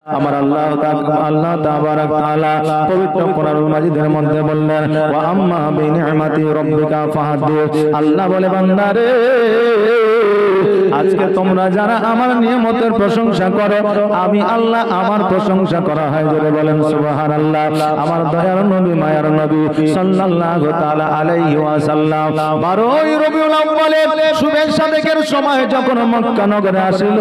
আমার আল্লাহ তাবারাক তাআলা পবিত্র কোরআনুল মাজিদের মধ্যে বললেন ওয়া আম্মা বিনি'মাতি রাব্বিকা ফাহাদ্দিস। আল্লাহ বলে বান্দারে আজকে তোমরা যারা আমার নিয়ামতের প্রশংসা করো, আমি আল্লাহ আমার প্রশংসা করা হয় জোরে বলেন সুবহানাল্লাহ। আমার দয়ার নবী মায়ার নবী সাল্লাল্লাহু তাআলা আলাইহি ওয়াসাল্লাম 12ই রবিউল আউয়ালের শুভেচ্ছা দেখের সময় যখন মক্কা নগরে আসিল,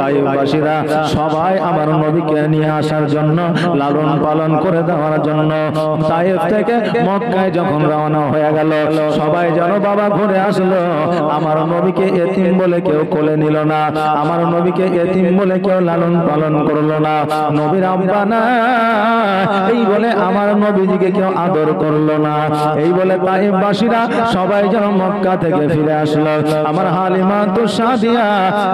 তাইফবাসীরা সবাই আমার নবীকে নিয়ে আসার জন্য, লালন পালন করে দেওয়ার জন্য তাইফ থেকে মক্কায় যখন রওনা হয়ে গেল, সবাই যেন বাবা ঘুরে আসলো। আমার নবীকে এতিম বলে কেউ কোলে নিল না, আমার নবীকে এতিম বলে কেউ লালন পালন করলো না, নবীর আব্বা না এই বলে আমার নবীজিকে কেউ আদর করলো না। এই বলে তাইফবাসীরা সবাই যেন মক্কা থেকে ফিরে আসলো। আমার হালিমা তো সাদিয়া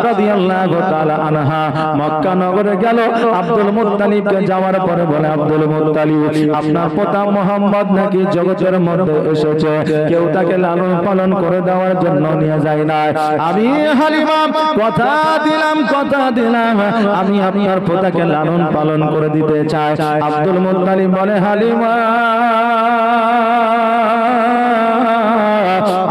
রাদিয়াল্লাহু তাআলা আনহা মক্কা নগরে গেল। আব্দুল মুত্তালিবকে যাওয়ার পরে বলে, আব্দুল মুত্তালিব আপনার পোতা মুহাম্মদ নাকি জগতের মধ্যে এসেছে, কেউ তাকে লালন পালন করে দেওয়ার জন্য নিয়ে যায় না। আমি হালিমা কথা দিলাম আমি আপনার পোতাকে লালন পালন করে দিতে চাই। আব্দুল মুত্তালিব বলে, হালিমা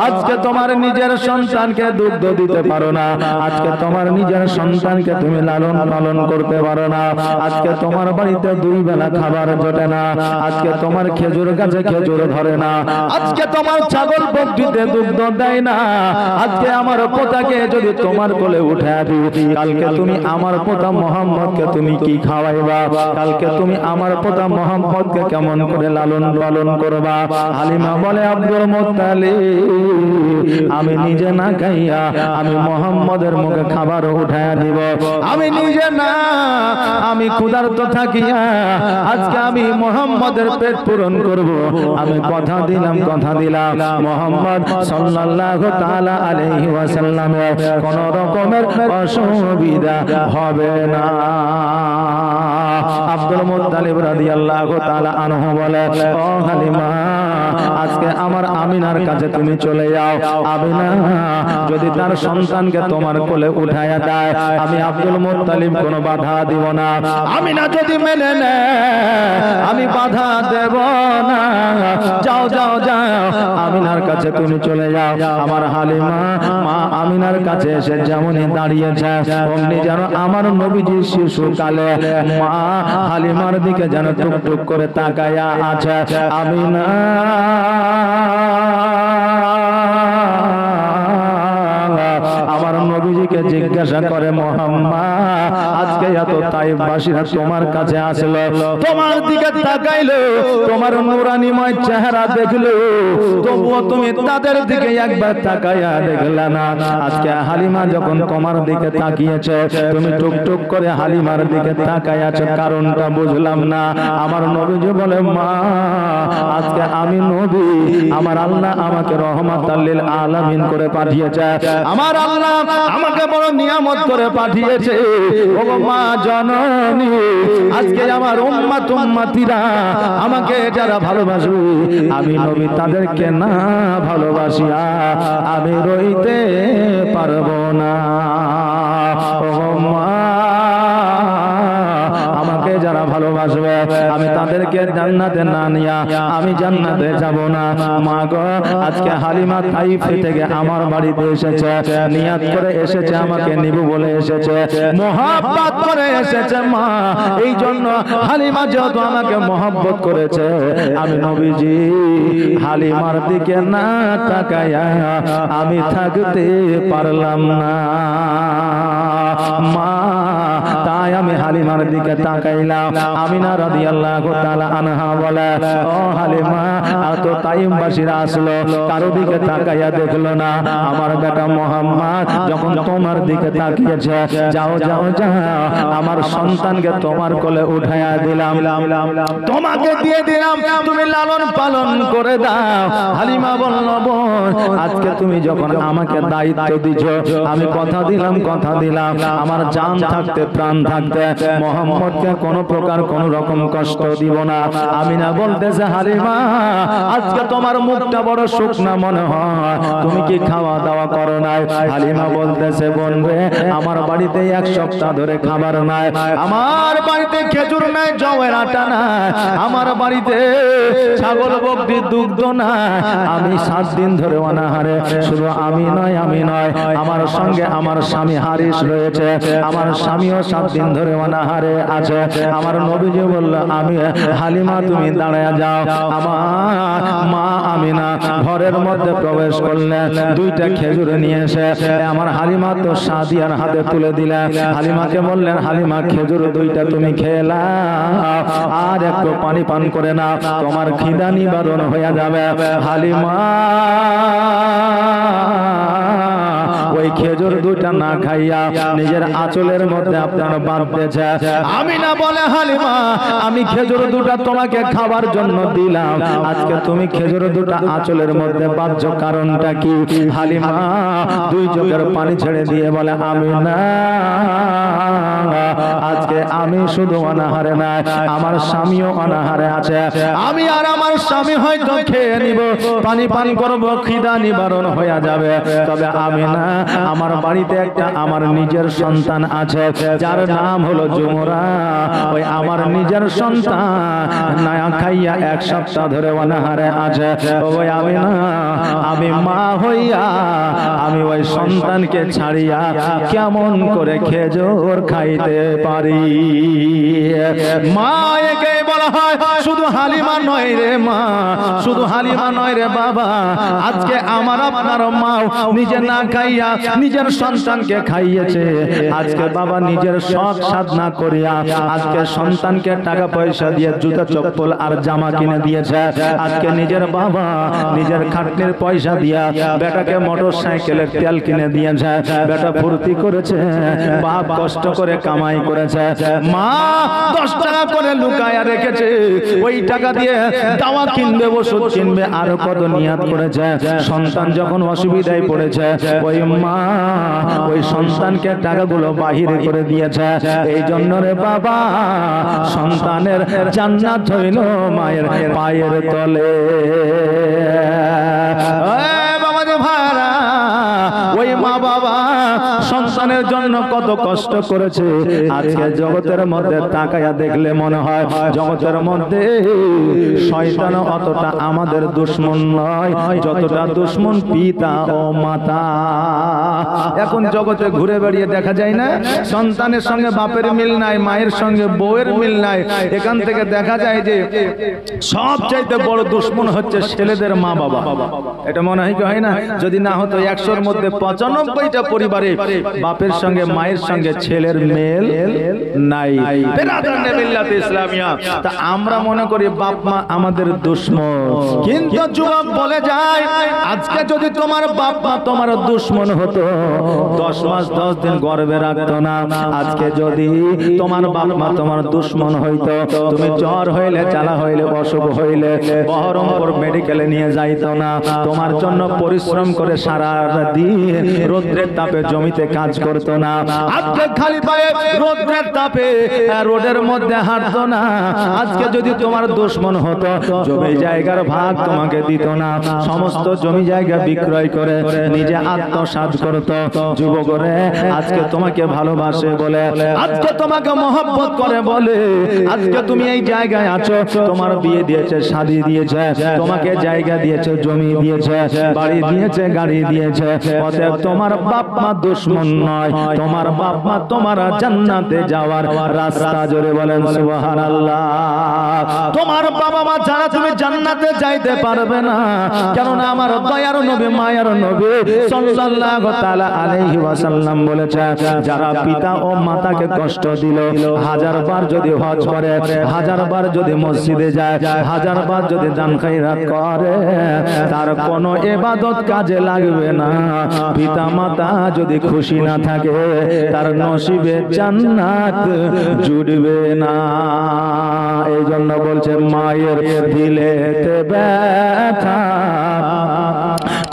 আজকে তোমার নিজের সন্তানকে দুগ্ধ দিতে পারো না, আজকে তোমার নিজের সন্তানকে তুমি লালন পালন করতে পারো না, আজকে তোমার বাড়িতে দুই বেলা খাবার জোটে না, আজকে তোমার খেজুর গাছে খেজুর ধরে না, আজকে তোমার ছাগল বকরিতে দুগ্ধ দেয় না। আজকে আমার পোতাকে যদি তোমার কোলে উঠে দিই, কালকে তুমি আমার পোতা মুহাম্মদকে তুমি কি খাওয়াইবা, কালকে তুমি আমার পোতা মুহাম্মদকে কেমন করে লালন পালন করবা। হালিমা বলে, আব্দুল মুত্তালিব আমি নিজে না খাইয়া আমি মুহাম্মদের মুখে খাবার উঠায়া দিব, আমি নিজে না আমি ক্ষুধার্ত থাকিয়া আজকে আমি মুহাম্মদের পেট পূরণ করব। আমি কথা দিলাম মুহাম্মদ সাল্লাল্লাহু তাআলা আলাইহি ওয়াসাল্লামের কোন রকমের অসুবিধা হবে না। আব্দুল মুত্তালিব রাদিয়াল্লাহু তাআলা আনহু বলে, ও হালিমা আজকে আমার আমিনার কাছে তুমি চলে যাও। আমিনা যদি তার সন্তানকে তোমার কোলে উঠায়া দেয়, আমি আব্দুল মুত্তালিব কোনো বাধা দিব না। আমিনা যদি মেনে নেয়, আমি বাধা দেব না। যাও আমিনার কাছে তুমি চলে যাও। আমার হালিমা মা আমিনার কাছে এসে যেমনই দাঁড়িয়েছে, অমনি যেন আমার নবীজি শিশুকালে মা হালিমার দিকে যেন টুকটুক করে তাকায়া আছে। আমিনা আমার নবীজিকে জিজ্ঞাসা করে, মুহাম্মদ আজকে এত তাইফবাসীরা তোমার কাছে আসলো, তোমার দিকে তাকাইলো, তোমার নূরানিময় চেহারা দেখলো, তবুও তুমি তাদের দিকে একবার তাকায়া দেখলা না। আজকে হালিমা যখন তোমার দিকে তাকিয়েছে, তুমি টুকটুক করে হালিমার দিকে তাকায়াছো, কারণটা বুঝলাম না। আমার নবীজি বলে, মা আজকে আমি নবী, আমার আল্লাহ আমাকে রাহমাতাল লিল আলামিন করে পাঠিয়েছে, আমার আল্লাহ আমাকে বড় নিয়ামত করে পাঠিয়েছে। ও মা জননী, আজকে আমার উম্মতিরা আমাকে যারা ভালোবাসবে, আমি নবী তাদেরকে না ভালোবাসিয়া আমি রইতে পারবো না। ও মা আমাকে যারা ভালোবাসবে, আমি তাদেরকে জান্নাতে না নিয়া আমি জান্নাতে যাব না। মা গো আজকে হালিমা তাইফ থেকে আমার বাড়িতে এসেছে, নিয়াত করে এসেছে, আমাকে নিবু বলে এসেছে, মহব্বত করে এসেছে। মা এই জন্য হালিমা যেহেতু আমাকে মহব্বত করেছে, আমি নবীজি হালিমার দিকে না তাকায়া আমি থাকতে পারলাম না। মা তাই আমি হালিমার দিকে তাকাইলাম। আমিনা রাদিয়াল্লাহু তাআলা আনহা বলে, ও হালিমা এত তাইফবাসীরা আসলো, কারো দিকে তাকাইয়া দেখলো না। আমার বেটা মুহাম্মদ যখন তোমার দিকে তাকিয়েছে, যাও আমার সন্তানকে তোমার কোলে উঠায়া দিলাম, তোমাকে দিয়ে দিলাম, তুমি লালন পালন করে দাও। হালিমা বলল, বোন আজকে তুমি যখন আমাকে দায়িত্ব দিছো, আমি কথা দিলাম আমার জান থাকতে প্রাণ থাকতে মুহাম্মদকে কোনো প্রকার প্রকার কোন রকম কষ্ট দিব না। আমিনা বলতেছে হালিমা আজকে তোমার মুখটা বড় শুকনা মনে হয়, তুমি কি খাওয়া দাওয়া করো নাই? হালিমা বলতেছে বোন রে আমার বাড়িতে এক সপ্তাহ ধরে খাবার নাই, আমার বাড়িতে খেজুর নাই, জওয়ের আটা নাই, আমার বাড়িতে ছাগল বকরির দুগ্ধ নাই, আমি 7 দিন ধরে অনাহারে। শুধু আমি নয় আমার সঙ্গে আমার স্বামী হারিস রয়েছে, আমার স্বামীও 7 দিন ধরে অনাহারে আছে। আমার নবীজি বলল আমি হালিমা তুমি দাঁড়ায় যাও। আমার মা আমিনা ঘরের মধ্যে প্রবেশ করলেন, 2টা খেজুর নিয়ে এসে আমার হালিমা তো সাদিয়ার হাতে তুলে দিলেন। হালিমাকে বললেন হালিমা খেজুর 2টা তুমি খেয়ে নাও, আর একটু পানি পান করে নাও, তোমার খিদা নিবারণ হয়ে যাবে। হালিমা ওই খেজুর 2টা না খাইয়া নিজের আঁচলের মধ্যে আপনার বাঁধতেছে। আমিনা বলে হালিমা আমি খেজুর 2টা তোমাকে খাবার জন্য দিলাম, আজকে তুমি খেজুর 2টা আঁচলের মধ্যে বাঁধছো, কারণটা কি? হালিমা 2 চোখের পানি ছেড়ে দিয়ে বলে আমিনা আজকে আমি শুধু অনাহারে না, আমার স্বামীও অনাহারে আছে, আমি আর আমার স্বামী হয়তো খেয়ে নিব, পানি পান করব, খিদা নিবারণ হয়ে যাবে, তবে আমি না, আমার বাড়িতে একটা আমার নিজের সন্তান আছে যার নাম হলো জুমরা, ওই আমার নিজের সন্তান না খাইয়া 1 সপ্তাহ ধরে অনাহারে আছে, ওই আমি না, আমি মা হইয়া আমি ওই সন্তানকে ছাড়িয়া কেমন করে খেজুর খাইতে পারি? মা একে বলা হয় শুধু হালিমা নয় রে মা, শুধু হালিমা নয় রে বাবা, আজকে আমার আপনার মা নিজে না খাইয়া নিজের সন্তানকে খাইয়েছে, আজকে বাবা নিজের শখ সাধনা করিয়া আজকে সন্তানকে টাকা পয়সা দিয়ে জুতা চপ্পল আর জামা কিনে দিয়েছে, আজকে নিজের বাবা নিজের খাটনির পয়সা দিয়া বেটাকে মোটর সাইকেলের তেল কিনে দিয়েছে, বেটা ফুর্তি করেছে, বাপ কষ্ট করে কামাই করেছে, মা 10 টাকা করে লুকায়া রেখেছে, ওই টাকা দিয়ে দাওয়া কিনবে, ওষুধ কিনবে, আর কত নিয়াত করেছে, সন্তান যখন অসুবিধায় পড়েছে ওই মা ওই সন্তানকে টাকাগুলো বাহিরে করে দিয়েছে, এই জন্য রে বাবা সন্তানের জান্নাত হইল মায়ের পায়ের তলে। ওই মা বাবা সন্তানের জন্য কত কষ্ট করেছে, আজকে জগতের মধ্যে তাকায়া দেখলে মনে হয় জগতের মধ্যে শয়তান অতটা আমাদের দুশমন নয় যতটা দুশমন পিতা ও মাতা। এখন জগতে ঘুরে বেড়িয়ে দেখা যায় না সন্তানের সঙ্গে বাপের মিল নাই, মায়ের সঙ্গে বউয়ের মিল নাই, এখান থেকে দেখা যায় যে সবচাইতে বড় দুশমন হচ্ছে ছেলেদের মা বাবা। এটা মনে হয় না? যদি না হতো 100-র মধ্যে 95টা পরিবারে বাপের সঙ্গে মায়ের সঙ্গে ছেলের মেল নাই। তা আমরা মনে করি বাপ মা আমাদের দুশমন, কিন্তু যুবক বলে যায় আজকে যদি তোমার বাপ মা তোমার দুশমন হতো 10 মাস 10 দিন গর্ভে রাখতো না, আজকে যদি তোমার বাপ মা তোমার দুশমন হইতো, তুমি জ্বর হইলে চালা হইলে অসুখ হইলে বহরমপুর মেডিকেলে নিয়ে যাইতো না, তোমার জন্য পরিশ্রম করে সারা দিন রোদ্রের তাপে জমিতে কাজ করতো না, আজকে খালি পায়ে রোদ্রের তাপে রোডের মধ্যে হাঁটতো না, আজকে যদি তোমার দুশমন হতো জমি জায়গার ভাগ তোমাকে দিত না, সমস্ত জমি জায়গা বিক্রয় করে নিজে আত্মসাৎ করতো। যুবকরে আজকে তোমাকে ভালোবাসে বলে, আজকে তোমাকে মহব্বত করে বলে, আজকে তুমি এই জায়গায় আছো, তোমার বিয়ে দিয়েছে, শাদী দিয়েছে, তোমাকে জায়গা দিয়েছে, জমি দিয়েছে, বাড়ি দিয়েছে, গাড়ি দিয়েছে, অতএব তোমার বাপ মা দুশমন নয়, তোমার বাপ মা তোমার জান্নাতে যাওয়ার রাস্তা। জোরে বলেন সুবহানাল্লাহ। তোমার বাবা মা ছাড়া তুমি জান্নাতে যাইতে পারবে না, কেননা আমার দয়ার নবী মায়ার নবী সাল্লাল্লাহু তাআলা আলাইহি ওয়াসাল্লাম বলেছে, যারা পিতা ও মাতাকে কষ্ট দিল, 1000 বার যদি হজ করে, 1000 বার যদি মসজিদে যায়, 1000 বার যদি দান খয়রাত করে, তার কোনো ইবাদত কাজে লাগবে না। পিতা মাতা যদি খুশি না থাকে তার নসিবে জান্নাত জুড়বে না। এই জন্য বলছে মায়ের দিলেতে ব্যথা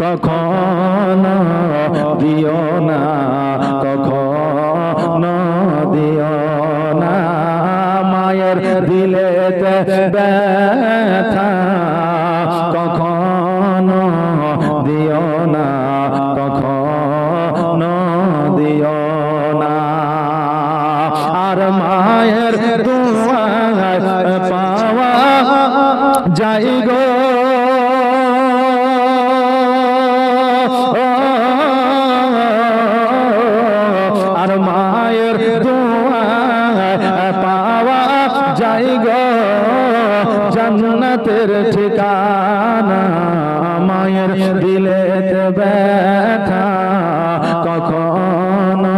কখনো দিও না, কখনো দিও না, মায়ের ব্যথা কখনো দিও না, কখনো দিও না। আর মায়ের দুয়ার পাওয়া যাই গো, আর মায়ের দুয়ার পাওয়া যাই গো, জান্নাতের ঠিকানা। মায়ের দিলেতে ব্যথা কখনো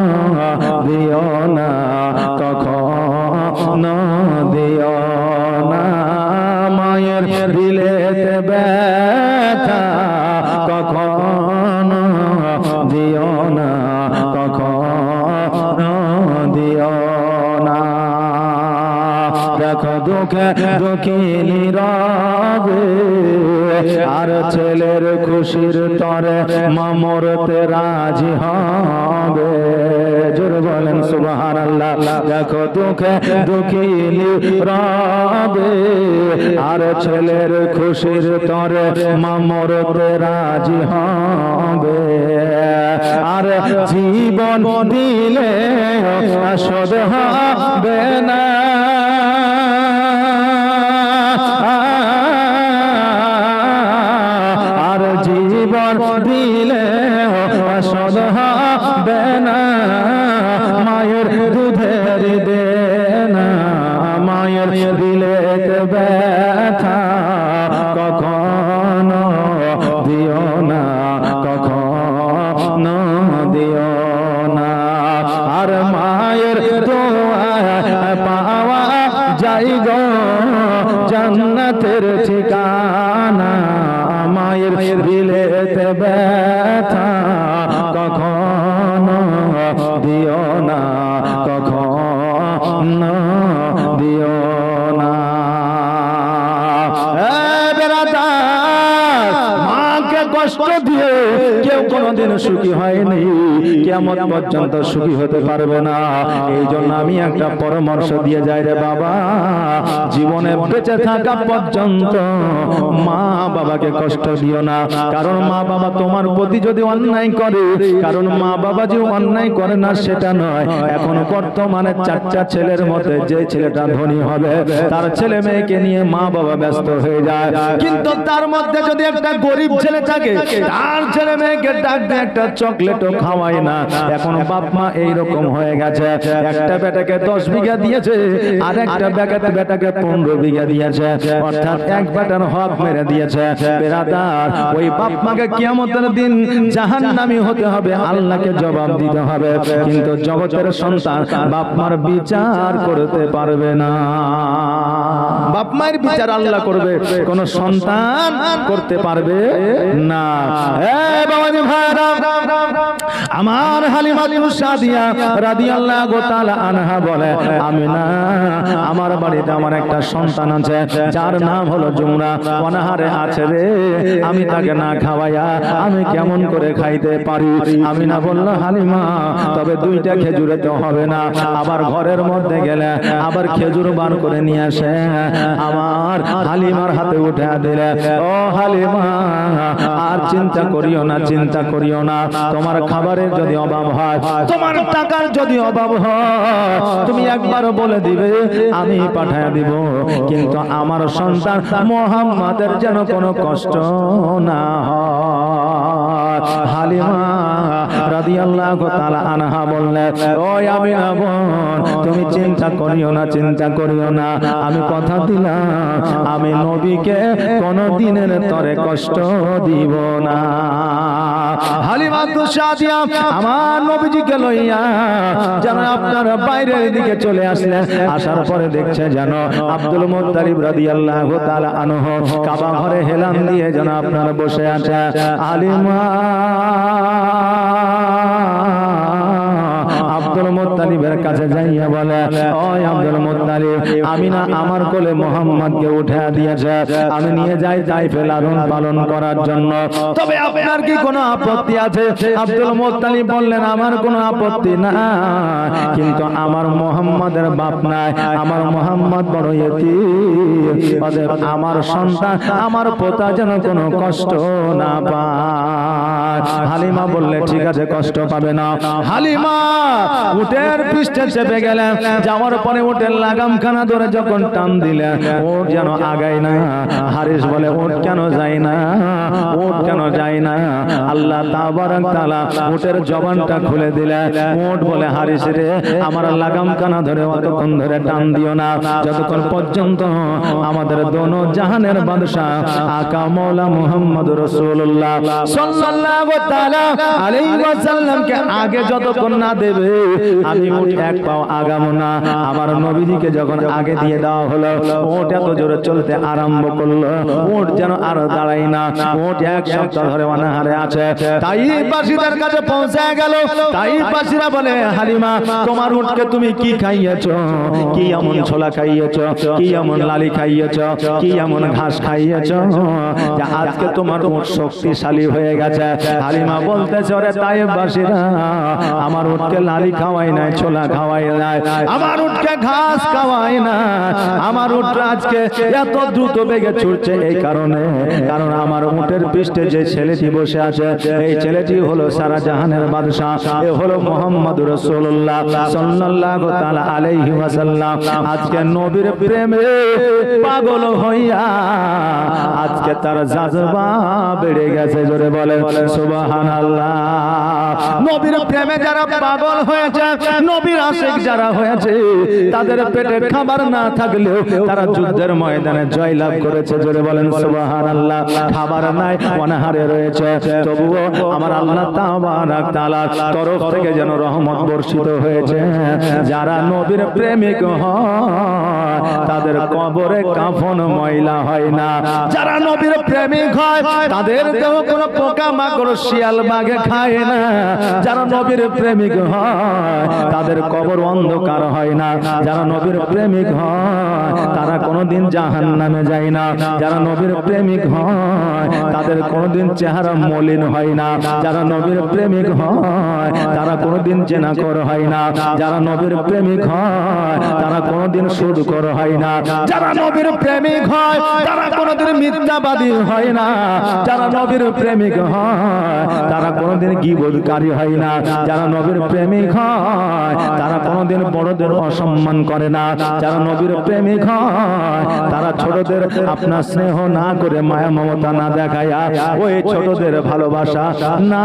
দিও না, কখনো দিও না। মায়ের দিলেতে ব্যথা কখনো দিও না, কখনো দিও না। দেখো দুঃখে দুঃখিনী রবে, আর ছেলের খুশির তরে মা মরতে রাজি হবে। জোরে বলেন সুবহানাল্লাহ। দেখো দুঃখে দুঃখিনী রবে, আর ছেলের খুশির তরে মা মরতে রাজি হবে। আর জীবন দিলে শোধ হবে না, আর জীবন দিলে শোধ হবে না। মায়ের দুধের দেনা, মায়ের দিলেতে ব্যথা কখনো দিও না, কখনো দিও না। আর মায়ের দোয়া পাওয়া যাই গো, জান্নাতের ঠিকানা। মায়ের দিলেতে ব্যথা কখনো দিও না, কখনো দিও না। মাকে কষ্ট দিয়ে কেউ কোনোদিন সুখী হয়নি, কিয়ামত পর্যন্ত সুখী হতে পারবে না। এই জন্য আমি একটা পরামর্শ দিয়ে যাই রে বাবা, জীবনে বেঁচে থাকা পর্যন্ত মা বাবাকে কষ্ট দিও না। কারণ মা বাবা তোমার প্রতি যদি অন্যায় করে, কারণ মা বাবা যে অন্যায় করে না সেটা নয়। এখন বর্তমানে 4টা ছেলের মধ্যে যে ছেলেটা ধনী হবে, তার ছেলে মেয়েকে নিয়ে মা বাবা ব্যস্ত হয়ে যায়। কিন্তু তার মধ্যে যদি একটা গরিব ছেলে থাকে, তার ছেলে মেয়েকে ডাক দিয়ে একটা চকলেটও খাওয়ায় না। এখন বাপ মা এইরকম হয়ে গেছে, একটা বেটাকে 10 বিঘা দিয়েছে, আর একটা বেটাকে 15 বিঘা দিয়েছে, অর্থাৎ এক বেটার হক মেরে দিয়েছে। বেরাদার, ওই বাপ মাকে কিয়ামতের দিন জাহান্নামী হতে হবে, আল্লাহকে জবাব দিতে হবে। কিন্তু জগতের সন্তান বাপ মার বিচার করতে পারবে না। বাপ মায়ের বিচার আল্লাহ করবে, কোন সন্তান করতে পারবে না। বাবাজি ভাইরা, আমার হালিমা সাদিয়া রাদিয়াল্লাহু তাআলা আনহা বলে, আমিনা আমার বাড়িতে আমার একটা সন্তান আছে, যার নাম হলো জুমরা। অনাহারে আছে রে, আমি তাকে না খাওয়াইয়া আমি কেমন করে খাইতে পারি? আমিনা বলল, হালিমা তবে 2টা খেজুরে তো হবে না। আবার ঘরের মধ্যে গেলে আবার খেজুর বার করে নিয়ে আসে, আমার হালিমার হাতে উঠে দিলে। ও হালিমা, আর চিন্তা করিও না, চিন্তা করিও না। তোমার খাবারের যদি অভাব হয়, তোমার টাকার যদি অভাব হয়, তুমি একবার বলে দিবে, আমি পাঠায় দিব। কিন্তু আমার সন্তান মুহাম্মাদের যেন কোনো কষ্ট না হয়। হালিমা রাদিয়াল্লাহু তাআলা আনহা বললেন, ওই আমিনা বোন, তুমি চিন্তা করিও না, চিন্তা করিও না। আমি কথা দিলাম, আমি নবীকে কোনো দিনের তরে কষ্ট দিব না। হালিমা সাদিয়া আমার নবীজিকে লইয়া যেন আপনার বাইরের দিকে চলে আসলেন। আসার পরে দেখছে যেন আব্দুল মুত্তালিব রাদিয়াল্লাহু তাআলা আনহু কাবা ঘরে হেলান দিয়ে যেন আপনার বসে আছে। হালিমা আব্দুল মুত্তালিব মুত্তালিবের কাছে যাইয়া বলে, ও আব্দুল মুত্তালিব, আমি না আমার কোলে মুহাম্মদকে উঠে দিয়েছে, আমি নিয়ে যাই তাইফে লালন পালন করার জন্য, তবে আপনার কি কোনো আপত্তি আছে? আব্দুল মুত্তালিব বললেন, আমার কোনো আপত্তি না, কিন্তু আমার মুহাম্মাদের বাপ নাই, আমার মুহাম্মদ বড় ইতিম, অতএব আমার সন্তান আমার পোতা যেন কোনো কষ্ট না পায়। হালিমা বললে, ঠিক আছে, কষ্ট পাবে না। হালিমা উটের পৃষ্ঠে চেপে গেলেন, যাওয়ার পরে উটের লাগামখানা ধরে যখন টান দিলেন, ওট যেন আগায় না। হারিস বলে, ওট কেন যায় না, ওট কেন যায় না? আল্লাহ তাবারক তাআলা উটের জবানটা খুলে দিলেন। ওট বলে, হারিস রে, আমার লাগামখানা ধরে অতক্ষণ ধরে টান দিও না, যতক্ষণ পর্যন্ত আমাদের দোনো জাহানের বাদশা আকা মওলা মুহাম্মদ রাসূলুল্লাহ সাল্লাল্লাহু তাআলা আলাইহি ওয়াসাল্লামকে আগে যতক্ষণ না দেবে, আমি উট এক পাও আগামো না। আমার নবীজিকে যখন আগে দিয়ে দেওয়া হলো, ওট এত জোরে চলতে আরম্ভ করলো, ওট যেন আর দাঁড়ায় না। ওট এক সপ্তাহ ধরে অনাহারে আছে। তাইফবাসীদের কাছে পৌঁছে গেল। তাইফবাসীরা বলে, হালিমা, তোমার উটকে তুমি কি খাইয়েছো? কি এমন ছোলা খাইয়েছো? কি এমন লালি খাইয়েছো? কি এমন ঘাস খাইয়েছো যে আজকে তোমার উট শক্তিশালী হয়ে গেছে? হালিমা বলতেছে, ওরে তাইফবাসীরা, আমার উটকে লালি খাওয়াই নাই, ছোলা খাওয়াই নাই, আমার উটকে ঘাস খাওয়াই না, আমার উট আজকে এত দ্রুত বেগে ছুটছে এই কারণে, কারণ আমার উটের পৃষ্ঠে যে ছেলেটি বসে আছে, এই ছেলেটি হলো সারা জাহানের বাদশা, এ হলো মুহাম্মদ রাসূলুল্লাহ সাল্লাল্লাহু তাআলা আলাইহি ওয়াসাল্লাম। আজকে নবীর প্রেমে পাগল হইয়া আজকে তার জাযবা বেড়ে গেছে। জোরে বলেন সুবহানাল্লাহ। নবীর প্রেমে যারা পাগল হয়েছে, নবীর আশিক যারা হয়েছে, তাদের পেটে খাবার না থাকলেও তারা যুদ্ধের ময়দানে জয়লাভ করেছে। জোরে বলেন সুবহানাল্লাহ। খাবার নাই, অনাহারে রয়েছে, তবুও আমার আল্লাহ তাবারক তাআলার তরফ থেকে যেন রহমত বর্ষিত হয়েছে। যারা নবীর প্রেমিক হয় তাদের কবরে কাফন ময়লা হয় না। যারা নবীর প্রেমিক হয় তাদের দেহ কোনো পোকা মাকড় শিয়াল বাঘে খায় না। যারা নবীর প্রেমিক হয় তাদের কবর অন্ধকার হয় না। যারা নবীর প্রেমিক হয় তারা কোনোদিন জাহান্নামে যায় না। যারা নবীর প্রেমিক হয় তাদের কোনোদিন চেহারা মলিন হয় না। যারা নবীর প্রেমিক হয় তারা কোনোদিন জেনাকর হয় না। যারা নবীর প্রেমিক হয় তারা কোনোদিন সুদখোর হয় না। যারা নবীর প্রেমিক হয় তারা কোনোদিন মিথ্যাবাদী হয় না। যারা নবীর প্রেমিক হয় তারা কোনোদিন গীবতকারী হয় না। যারা নবীর প্রেমিক হয় তারা কোনোদিন বড়দের অসম্মান করে না। যারা নবীর প্রেমিক হয় তারা ছোটদের আপনার স্নেহ না করে, মায়া মমতা না দেখায়া, ওই ছোটদের ভালোবাসা না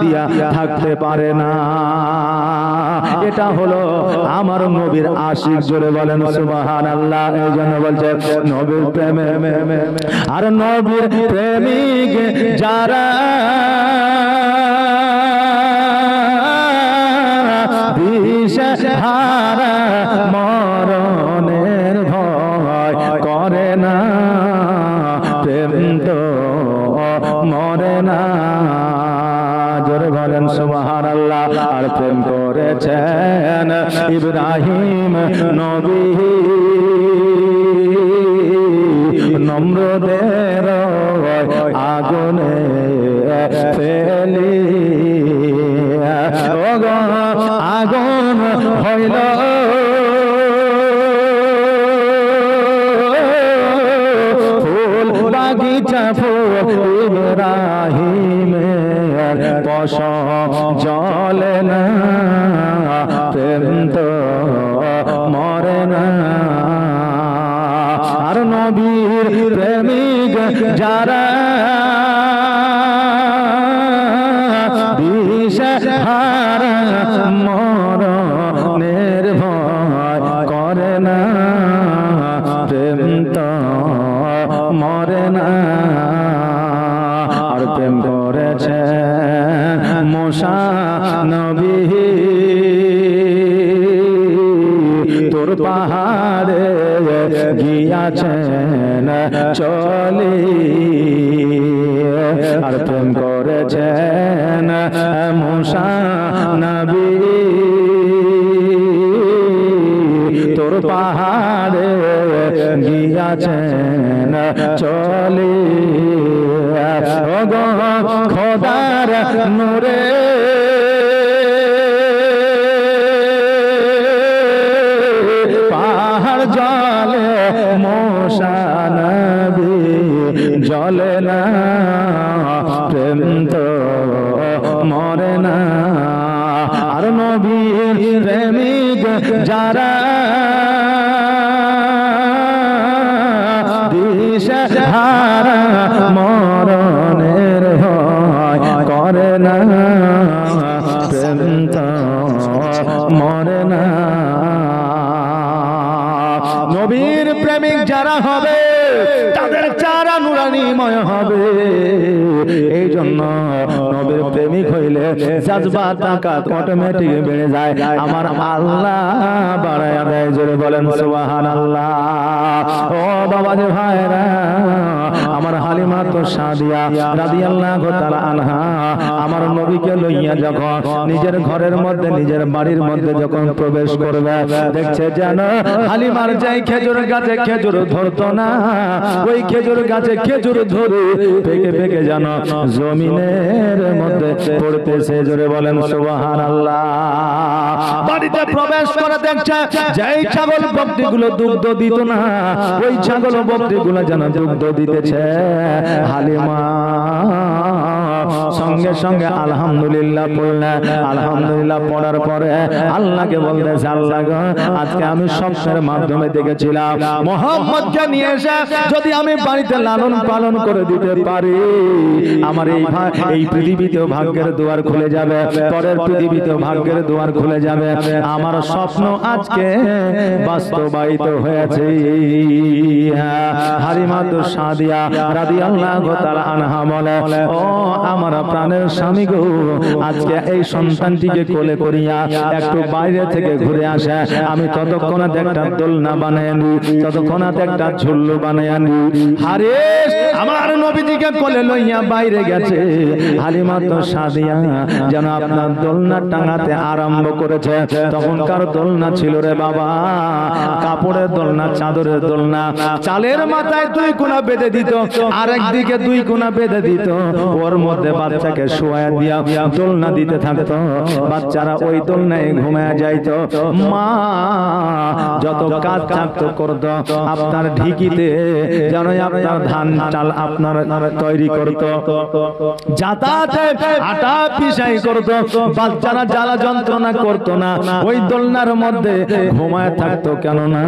দিয়া থাকতে পারে না। এটা হলো আমার নবীর আশিক। জোরে বলেন সুবহানাল্লাহ। এই জন্য বলছে নবীর প্রেমে আর নবীর প্রেমিক যারা দিশেহারা মরণের ভয় করে না, প্রেম তো মরে না। জোরে বলেন সুবহানাল্লাহ। আর প্রেম করেছেন ইব্রাহিম নবী, নমরুদের আগুনে ফেলি আগুন হইল ফুল বাগিচা ফুল ইব্রাহিমের পশম জলে না, প্রেম তো মরে না। আর নবীর প্রেমিক যারা দিশেহারা মরণের ভয় করে না, প্রেম তো মরে না। আর প্রেম করেছে মুসা নবী, তোর পাহাড়ে গিয়াছেন চলি। আর প্রেম করেছেন মুসা নবী, তোর পাহাড়ে গিয়াছেন চলে ও গো খোদার নূরে পাহাড় জলে মূসা নবী জলে না প্রেম তো মরে না আর নবীর প্রেমিক যারা দিশেহারা মরণের হয় করে না প্রেম তো মরে না নবীর প্রেমিক যারা হবে তাদের চারা নুরানিময় হবে এই জন্য নবীর প্রেমিক হইলে জাজবা তাকাত অটোমেটিক বেড়ে যায় আমার আল্লাহ বাড়ায় দেয় জোরে বলেন সুবহানাল্লাহ ও বাবা যে ভাইরা আমার হালিমা তো সাদিয়া রাদিয়াল্লাহু তাআলা আনহা আমার নবীকে লইয়া যখন নিজের ঘরের মধ্যে নিজের বাড়ির মধ্যে যখন প্রবেশ করবে দেখছে যেন হালিমার যাই খেজুর গাছে খেজুর ধরতো না ওই খেজুর গাছে খেজুর ধরে পেকে পেকে যেন জমিনের মধ্যে পড়তেছে জোরে বলেন সুবহানাল্লাহ বাড়িতে প্রবেশ করে দেখছে যেই ছাগল বকরিগুলো দুগ্ধ দিত না ওই ছাগল বকরিগুলো যেন দুগ্ধ দিতেছে হালিমা সঙ্গে সঙ্গে আলহামদুলিল্লাহ পড়লেন আলহামদুলিল্লাহ পড়ার পরে আল্লাহকে বলতেছে আল্লাহ গো আজকে আমি স্বপ্নের মাধ্যমে দেখেছিলাম মুহাম্মদকে নিয়ে এসে যদি আমি বাড়িতে লালন পালন করে দিতে পারি আমার এই পৃথিবীতেও ভাগ্যের দুয়ার খুলে যাবে পরের পৃথিবীতেও ভাগ্যের দুয়ার খুলে যাবে আমার স্বপ্ন আজকে বাস্তবায়িত হয়েছে হালিমা তো সাদিয়া রাদিয়াল্লাহু তাআলা আনহা বলে ও আমার প্রাণের স্বামী গো আজকে এই সন্তানটিকে কোলে করিয়া একটু বাইরে থেকে ঘুরে আসে আমি ততক্ষণাতে একটা দোলনা বানায় আনি ততক্ষণাতে একটা ঝুল্লু বানায় আনি হারিস আমার নবীজিকে কোলে লইয়া বাইরে গেছে হালিমা তো সাদিয়া যেন আপনার দোলনা টাঙাতে আরম্ভ করেছে তখনকার দোলনা ছিল রে বাবা কাপড়ের দোলনা চাদরের দোলনা চালের মাথায় দুই কোনা বেঁধে দিত আর একদিকে দুই কোনা বেঁধে দিত ওর মধ্যে বাচ্চাকে শোয়া দিয়া দোলনা দিতে থাকতো বাচ্চারা ওই দোলনায় ঘুমায় যাইতো মা যত কাজ থাকতো করতো আপনার ঢিকিতে যেন আপনার ধান চাল আপনার তৈরি করতো যাতায়াতে আটা পিসাই করতো বাচ্চারা জ্বালা যন্ত্রণা করতো না ওই দোলনার মধ্যে ঘুমায় থাকতো কেননা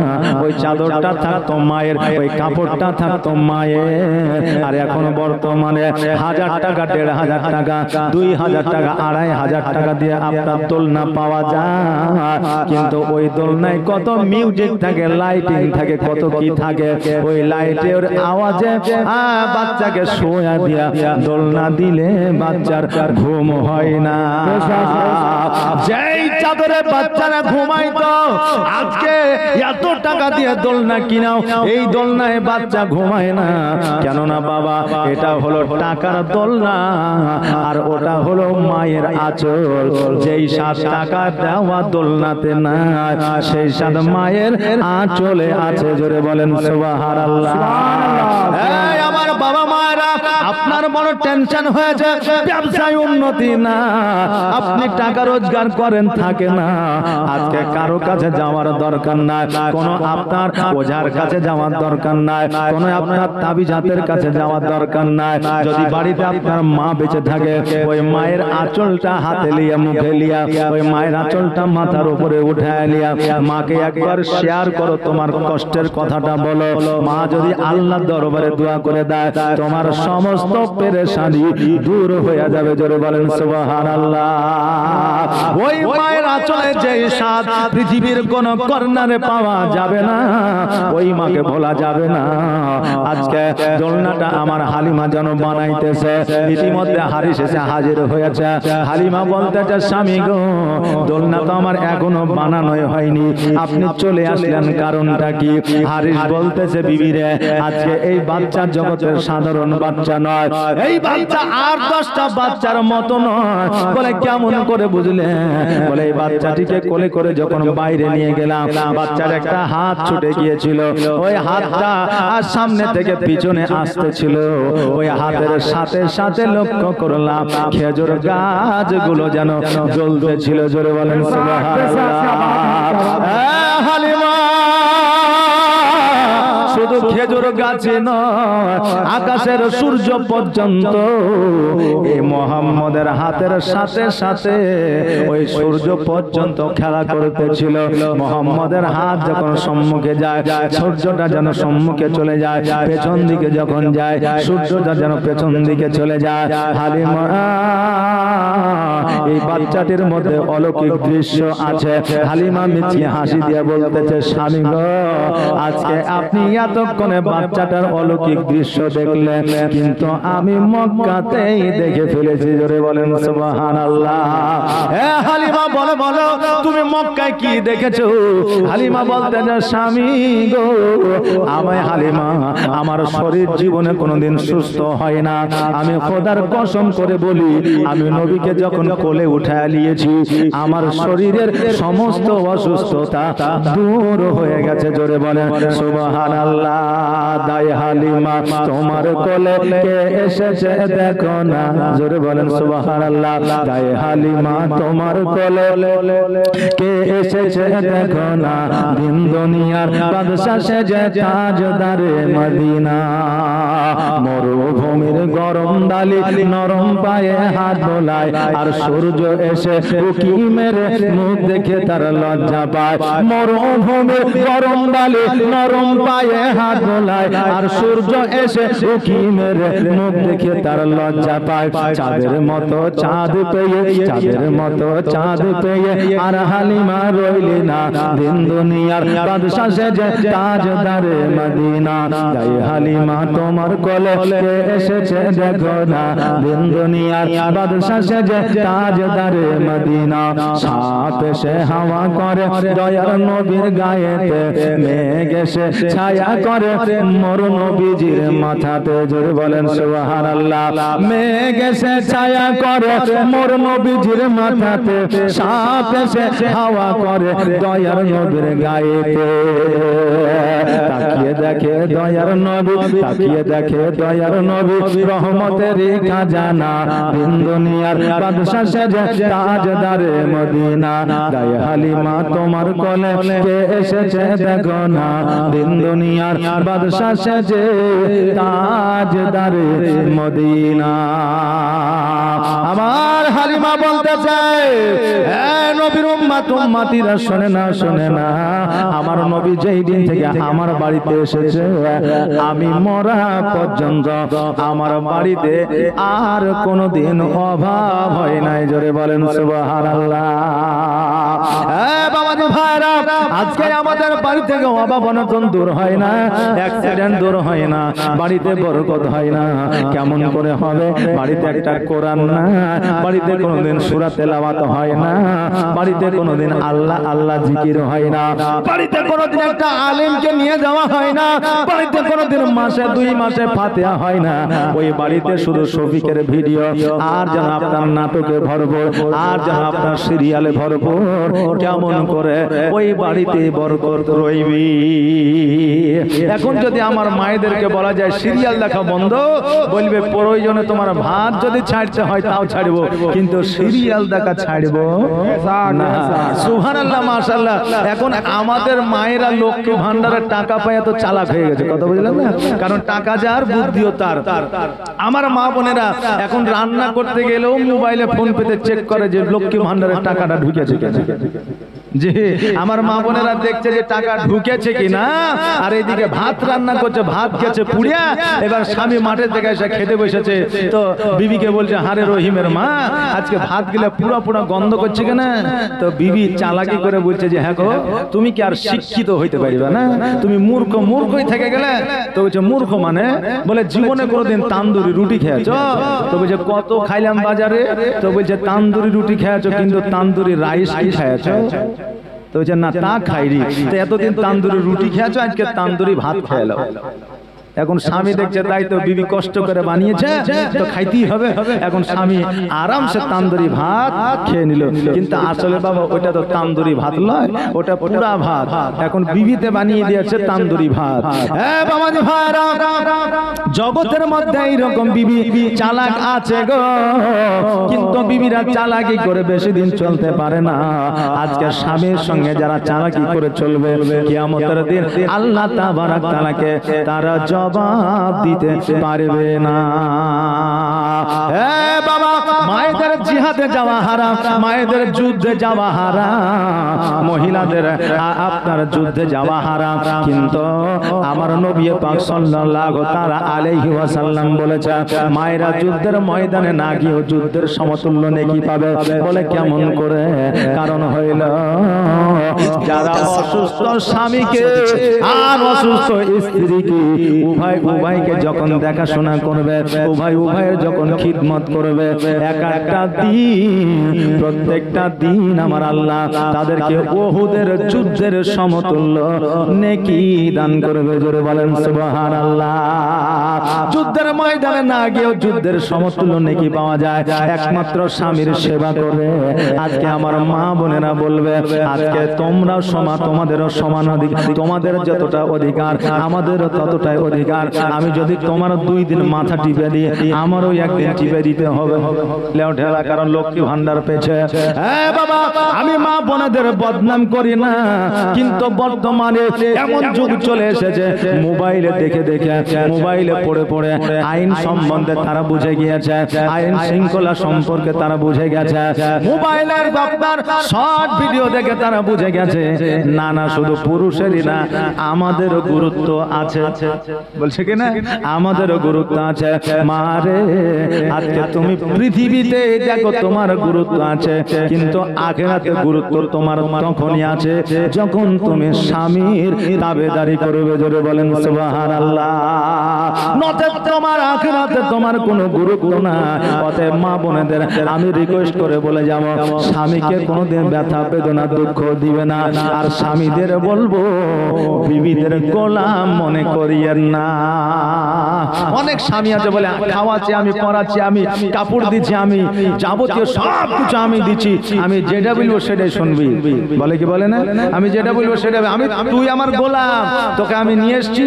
ওই চাদরটা থাকতো মায়ের ওই কাপড়টা থাকতো মায়ের আর এখন বর্তমানে 1000 টাকা 1500 টাকা 2000 টাকা 2500 টাকা দিয়ে আপনার দোলনা পাওয়া যায় কিন্তু ওই দোলনায় কত মিউজিক থাকে লাইটিং থাকে কত কি থাকে ওই লাইটের আওয়াজে বাচ্চাকে শোয়া দিয়া দোলনা দিলে বাচ্চার ঘুম হয় না যেই চাদরে বাচ্চারা ঘুমাইতো আজকে এত টাকা দিয়ে দোলনা কিনাও এই দোলনায় বাচ্চা ঘুমায় না কেননা বাবা এটা হলো টাকার দোলনা আর ওটা হলো মায়ের আঁচল যেই 7 টাকা দেওয়া দোলনাতে না সেই 7 মায়ের আঁচলে আছে জোরে বলেন সুবহানাল্লাহ এই আমার বাবা মায়েরা আপনার বড় টেনশন হয়েছে ব্যবসায় উন্নতি না আপনি টাকা রোজগার করেন থাকে না আজকে কারো কাছে যাওয়ার দরকার নাই কোনো আপনার ওঝার কাছে যাওয়ার দরকার নাই কোনো আপনার তাবিজাতের কাছে যাওয়ার দরকার নাই যদি বাড়িতে আপনার মা বেঁচে থাকে ওই মায়ের আঁচলটা হাতে লিয়া মুখে লিয়া ওই মায়ের আঁচলটা মাথার উপরে উঠায় লিয়া মাকে একবার শেয়ার করো তোমার কষ্টের কথাটা বলো মা যদি আল্লাহর দরবারে দোয়া করে দেয় তোমার সমস্ত পেরেশানি দূর হয়ে যাবে জোরে বলেন সুবহানাল্লাহ ওই মায়ের আঁচলে যে স্বাদ পৃথিবীর কোন কর্নারে পাওয়া যাবে না ওই মাকে ভোলা যাবে না আজকে দোলনাটা আমার হালিমা যেন বানাইতেছে ইতিমধ্যে হারিস এসে হাজির হয়েছে হালিমা বলতেছে স্বামী গো দোলনা তো আমার এখনো বানানোই হয়নি আপনি চলে আসলেন কারণটা কি হারিস বলতেছে বিবি রে আজকে এই বাচ্চা জগতের সাধারণ বাচ্চা নয়, এই বাচ্চা আর 10টা বাচ্চার মতো নয়। বলে কেমন করে বুঝলে? বলে এই বাচ্চাটিকে কোলে করে যখন বাইরে নিয়ে গেলাম, বাচ্চার একটা হাত ছুটে গিয়েছিল, ওই হাতটা আর সামনে থেকে পিছনে আসতেছিল, ওই হাতের সাথে সাথে লক্ষ্য করলাম খেজুর গাছগুলো যেন জ্বলতেছিল। জোরে বলেন সুবহানাল্লাহ। হালিমা শুধু খেজুর গাছে নয়, আকাশের সূর্য পর্যন্ত এই মুহাম্মদের হাতের সাথে সাথে ওই সূর্য পর্যন্ত খেলা করতেছিল। মুহাম্মদের হাত যখন সম্মুখে যায়, সূর্যটা যেন সম্মুখে চলে যায়, পেছন দিকে যখন যায়, সূর্যটা যেন পেছন দিকে চলে যায়। হালিমা এই বাচ্চাটির মধ্যে অলৌকিক দৃশ্য আছে। হালিমা মিছিয়ে হাসি দিয়ে বলতেছে, স্বামী গো, আজকে আপনি এতক্ষণে বাচ্চাটার অলৌকিক দৃশ্য দেখলেন, কিন্তু আমি মক্কাতেই দেখে ফেলেছি। জোরে বলেন সুবহানাল্লাহ। হালিমা বলো বলো, তুমি মক্কায় কি দেখেছো? হালিমা বলতেছে, স্বামী গো, আমি হালিমা, আমার শরীর জীবনে কোনোদিন সুস্থ হয় না। আমি খোদার কসম করে বলি, আমি নবীকে যখন কোলে উঠায় নিয়েছি, আমার শরীরের সমস্ত অসুস্থতা দূর হয়ে গেছে। জোরে বলেন সুবহানাল্লাহ। দাই হালিমা, তোমার কোলে কে এসেছে দেখো না। জোরে বলেন সুবহানাল্লাহ। দাই হালিমা, তোমার কোলে কে এসেছে দেখো না। দিন দুনিয়ার বাদশা সেজে তাজদারে মদিনা। মরুভূমির গরম ডালি নরম পায়ে হাত বোলায়, আর সূর্য এসে উকি মেরে মুখ দেখে তার লজ্জা পায়। মরুভূমির গরম ডালি নরম পায়ে হাত বোলায়, আর সূর্য এসে উকি মেরে মুখ দেখে তার লজ্জা পায়। চাঁদের মতো চাঁদ পেয়ে, চাঁদের মতো চাঁদ পেয়ে আর হালিমা রইলি না। দিন দুনিয়ার বাদশা সেজে তাজদারে মদিনা। তাই হালিমা, তোমার কোলে কে এসেছে দেখো না। দিন দুনিয়ার বাদশা সেজে তাজদারে মদিনা। সাত এসে হাওয়া করে দয়ার নবীর গায়েতে, মেঘ এসে ছায়া করে মোর নবীজির মাথাতে। জোরে বলেন সুবহানাল্লাহ। মেঘ এসে ছায়া করে মোর নবীজির মাথাতে, সাত এসে হাওয়া করে দয়ার নবীর গায়েতে। তাকিয়ে দেখে দয়ার নবী, তাকিয়ে দেখে দয়ার নবী, রহমতের খাজানা। দিন দুনিয়ার বাদশা সেজে তাজদারে মদিনা। দাই হালিমা, তোমার কোলে কে এসেছে দেখো না। দিন দুনিয়ার বাদশা সেজে তাজদারে মদিনা। আমার হালিমা বলতে চায়, নবীর উম্মত উম্মতিরা শোনে না, শোনে না। আমার নবী যেই দিন থেকে আমার বাড়িতে এসেছে, আমি মরা পর্যন্ত আমার বাড়িতে আর কোনোদিন অভাব হয় নাই। জোরে বলেন সুবহানাল্লাহ। বাবাজি ভাইরা, আজকে আমাদের বাড়ি থেকে অভাব অনটন দূর হয় না, অ্যাক্সিডেন্ট দূর হয় না, বাড়িতে বরকত হয় না। কেমন করে হবে? বাড়িতে একটা কোরআন না, বাড়িতে কোনোদিন সূরা তেলাওয়াত হয় না, বাড়িতে কোনোদিন আল্লাহ আল্লাহ জিকির হয় না, বাড়িতে কোনোদিন একটা আলেমকে নিয়ে যাওয়া হয় না, বাড়িতে কোনোদিন মাসে 2 মাসে ফাতিহা হয় না। ওই বাড়িতে শুধু শফিকের ভিডিও, আর যেন আপনার নাটকে ভরপুর, আর যেন আপনার সিরিয়ালে ভরপুর। কেমন করে ওই বাড়িতে বরকত রইবি? এখন যদি আমার মায়েদেরকে বলা যায় সিরিয়াল দেখা বন্ধ, বলবে প্রয়োজনে তোমার ভাত যদি ছাড়তে হয় তাও ছাড়বো, কিন্তু সিরিয়াল দেখা ছাড়বো না। সুবহানাল্লাহ, মাশাআল্লাহ। এখন আমাদের মায়েরা লক্ষ্মী ভান্ডারের টাকা পায় তো চালাক হয়ে গেছে, কথা বুঝলেন না? কারণ টাকা যার বুদ্ধিও তার। আমার মা বোনেরা এখন রান্না করতে গেলেও মোবাইলে ফোন পেতে চেক করে যে লক্ষ্মী ভান্ডারের টাকাটা ঢুকেছে কিনা। জি, আমার মা বোনেরা দেখছে যে টাকা ঢুকেছে কিনা, আর এইদিকে ভাত রান্না করছে, ভাত খেয়েছে পুড়িয়া। এবার স্বামী মাঠের থেকে এসে খেতে বসেছে, তো বিবিকে বলছে, হারে রহিমের মা, আজকে ভাত গিলা পুরা পুরা গন্ধ করছে কিনা। তো বিবি চালাকি করে বলছে যে, হ্যাঁ গো, তুমি কি আর শিক্ষিত হইতে পারবে না? তুমি মূর্খ, মূর্খই থেকে গেলে। তো বলছে, মূর্খ মানে? বলে জীবনে কোনোদিন তান্দুরি রুটি খেয়েছ? তো বলছে, কত খাইলাম বাজারে। তো বলছে, তান্দুরি রুটি খেয়েছো, কিন্তু তান্দুরি রাইস কি খেয়েছ? তো বলছে, না তা খাইনি। তো এতদিন তান্দুরি রুটি খেয়েছো, আজকে তান্দুরি ভাত খেয়ে নাও। এখন স্বামী দেখছে তাই তো বিবি কষ্ট করে বানিয়েছে তো খাইতেই হবে, এখন স্বামী আরামসে তান্দুরি ভাত খেয়ে নিল, কিন্তু আসলে বাবা ওটা তো তান্দুরি ভাত নয়, ওটা পুরা ভাত, এখন বিবিতে বানিয়ে দিয়েছে তান্দুরি ভাত। হ্যাঁ বাবাজি ভাইরা, জগতের মধ্যে এইরকম বিবি চালাক আছে গো, কিন্তু বিবিরা চালাকি করে বেশি দিন চলতে পারে না। আজকে স্বামীর সঙ্গে যারা চালাকি করে চলবে, কিয়ামতের দিন আল্লাহ তাবারক তাআলাকে তারা জবাব দিতে পারবে না। হ্যাঁ বাবা, মায়েদের জিহাদে যাওয়া হারাম, মায়েদের যুদ্ধে যাওয়া হারাম, মহিলাদের আপনার যুদ্ধে যাওয়া হারাম, কিন্তু আমার নবী পাক সাল্লাল্লাহু তাআলা আলাইহি ওয়াসাল্লাম বলেছে মায়েরা যুদ্ধের ময়দানে না গিয়েও যুদ্ধের সমতুল্য নেকি পাবে। বলে কেমন করে? কারণ হইল যারা অসুস্থ স্বামীকে আর অসুস্থ স্ত্রীকে উভয়কে যখন দেখাশোনা করবে, উভয়ের যখন খিদমত করবে, একটা দিন প্রত্যেকটা দিন আমার আল্লাহ তাদেরকে উহুদের যুদ্ধের সমতুল্য নেকি দান করবে। জোরে বলেন সুবহানাল্লাহ। যুদ্ধের ময়দানে না গিয়েও যুদ্ধের সমতুল্য নেকি পাওয়া যায় একমাত্র স্বামীর সেবা করে। আজকে আমার মা বোনেরা বলবে আজকে তোমরাও সমান, তোমাদেরও সমান অধিকার, তোমাদের যতটা অধিকার আমাদেরও ততটাই অধিকার। আমি যদি তোমার 2 দিন মাথা টিপে দিই, আমারও একদিন টিপে দিতে হবে ঠেলা, কারণ লক্ষ্মী ভান্ডার পেয়েছে। হ্যাঁ বাবা, আমি মা বোনেদের বদনাম করি না, কিন্তু বর্তমানে এমন যুগ চলে এসেছে মোবাইলে দেখে দেখে, মোবাইলে পড়ে পড়ে আইন সম্বন্ধে তারা বুঝে গিয়েছে, আইন শৃঙ্খলা সম্পর্কে তারা বুঝে গেছে, মোবাইলের আপনার শর্ট ভিডিও দেখে তারা বুঝে গেছে না না শুধু পুরুষেরই না, আমাদেরও গুরুত্ব আছে। বলছে কি না, আমাদেরও গুরুত্ব আছে। মারে আজকে তুমি পৃথিবীতে দেখো তোমার গুরুত্ব আছে, কিন্তু আখিরাতে গুরুত্ব তোমার তখনই আছে যখন তুমি স্বামীর তাবেদারি করবে। জোরে বলেন সুবহানাল্লাহ। নচেত তোমার আখিরাতে তোমার কোনো গুরুত্ব না। অতএব মা বোনেদের আমি রিকোয়েস্ট করে বলে যাব, স্বামীকে কোনোদিন ব্যথা বেদনা দুঃখ দিবে না। আর স্বামীদের বলবো বিবিদের গোলাম মনে করিয়েন না। অনেক স্বামী আছে বলে খাওয়াচ্ছি আমি, পড়াচ্ছি আমি, কাপড় দিচ্ছি আমি, যাবতীয় সব কিছু আমি দিচ্ছি, আমি যেটা বলবো সেটাই শুনবি। বলে কি বলে না, আমি যেটা বলবো সেটা আমি, তুই আমার গোলাম, তোকে আমি নিয়ে এসেছি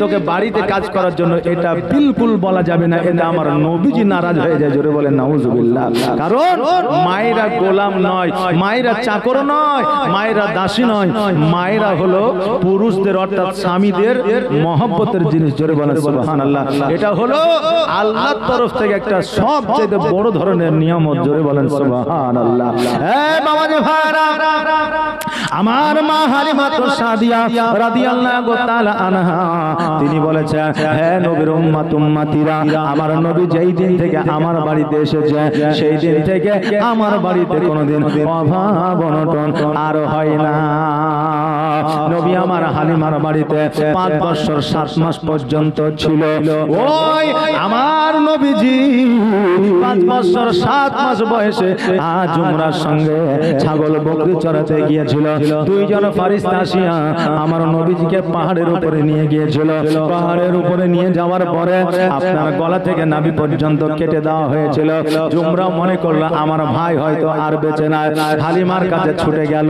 তোকে বাড়িতে কাজ করার জন্য, এটা বিলকুল বলা যাবে না। এটা আমার নবীজি নারাজ হয়ে যায়। জোরে বলেন নাউজুবিল্লাহ। কারণ মায়েরা গোলাম নয়, মায়েরা চাকর নয়, মায়েরা দাসী নয়, মায়েরা হলো পুরুষদের অর্থাৎ স্বামীদের মহব্বতের জিনিস। জোরে বলেন সুবহানাল্লাহ। এটা হলো আল্লাহর তরফ থেকে একটা সবচেয়ে বড় ধরনের নিয়ামত। জোরে বলেন সুবহানাল্লাহ। এই বাবাজি ভাইরা, আমার মা হালিমা সাদিয়া রাদিয়াল্লাহু তাআলা আনহা তিনি বলেছেন, হে নবীর উম্মত উম্মতিরা, আমার নবী যেই দিন থেকে আমার বাড়িতে এসেছে সেই দিন থেকে আমার বাড়িতে কোনোদিন অভাব অনটন আর হয় না। নবী আমার হালিমার বাড়িতে 5 বছর 7 মাস পর্যন্ত ছিল। ওই আমার নবীজি 5 বছর 7 মাস বয়সে আজ উমরার সঙ্গে ছাগল বকরি চড়াতে গিয়েছিল। 2 জন ফেরেশতা আসিয়া আমার নবীজিকে পাহাড়ের উপরে নিয়ে গিয়েছিল। পাহাড়ের উপরে নিয়ে যাওয়ার পরে আপনার গলা থেকে নাভি পর্যন্ত কেটে দেওয়া হয়েছিল। উমরা মনে করলো আমার ভাই হয়তো আর বেঁচে নাই, হালিমার কাছে ছুটে গেল।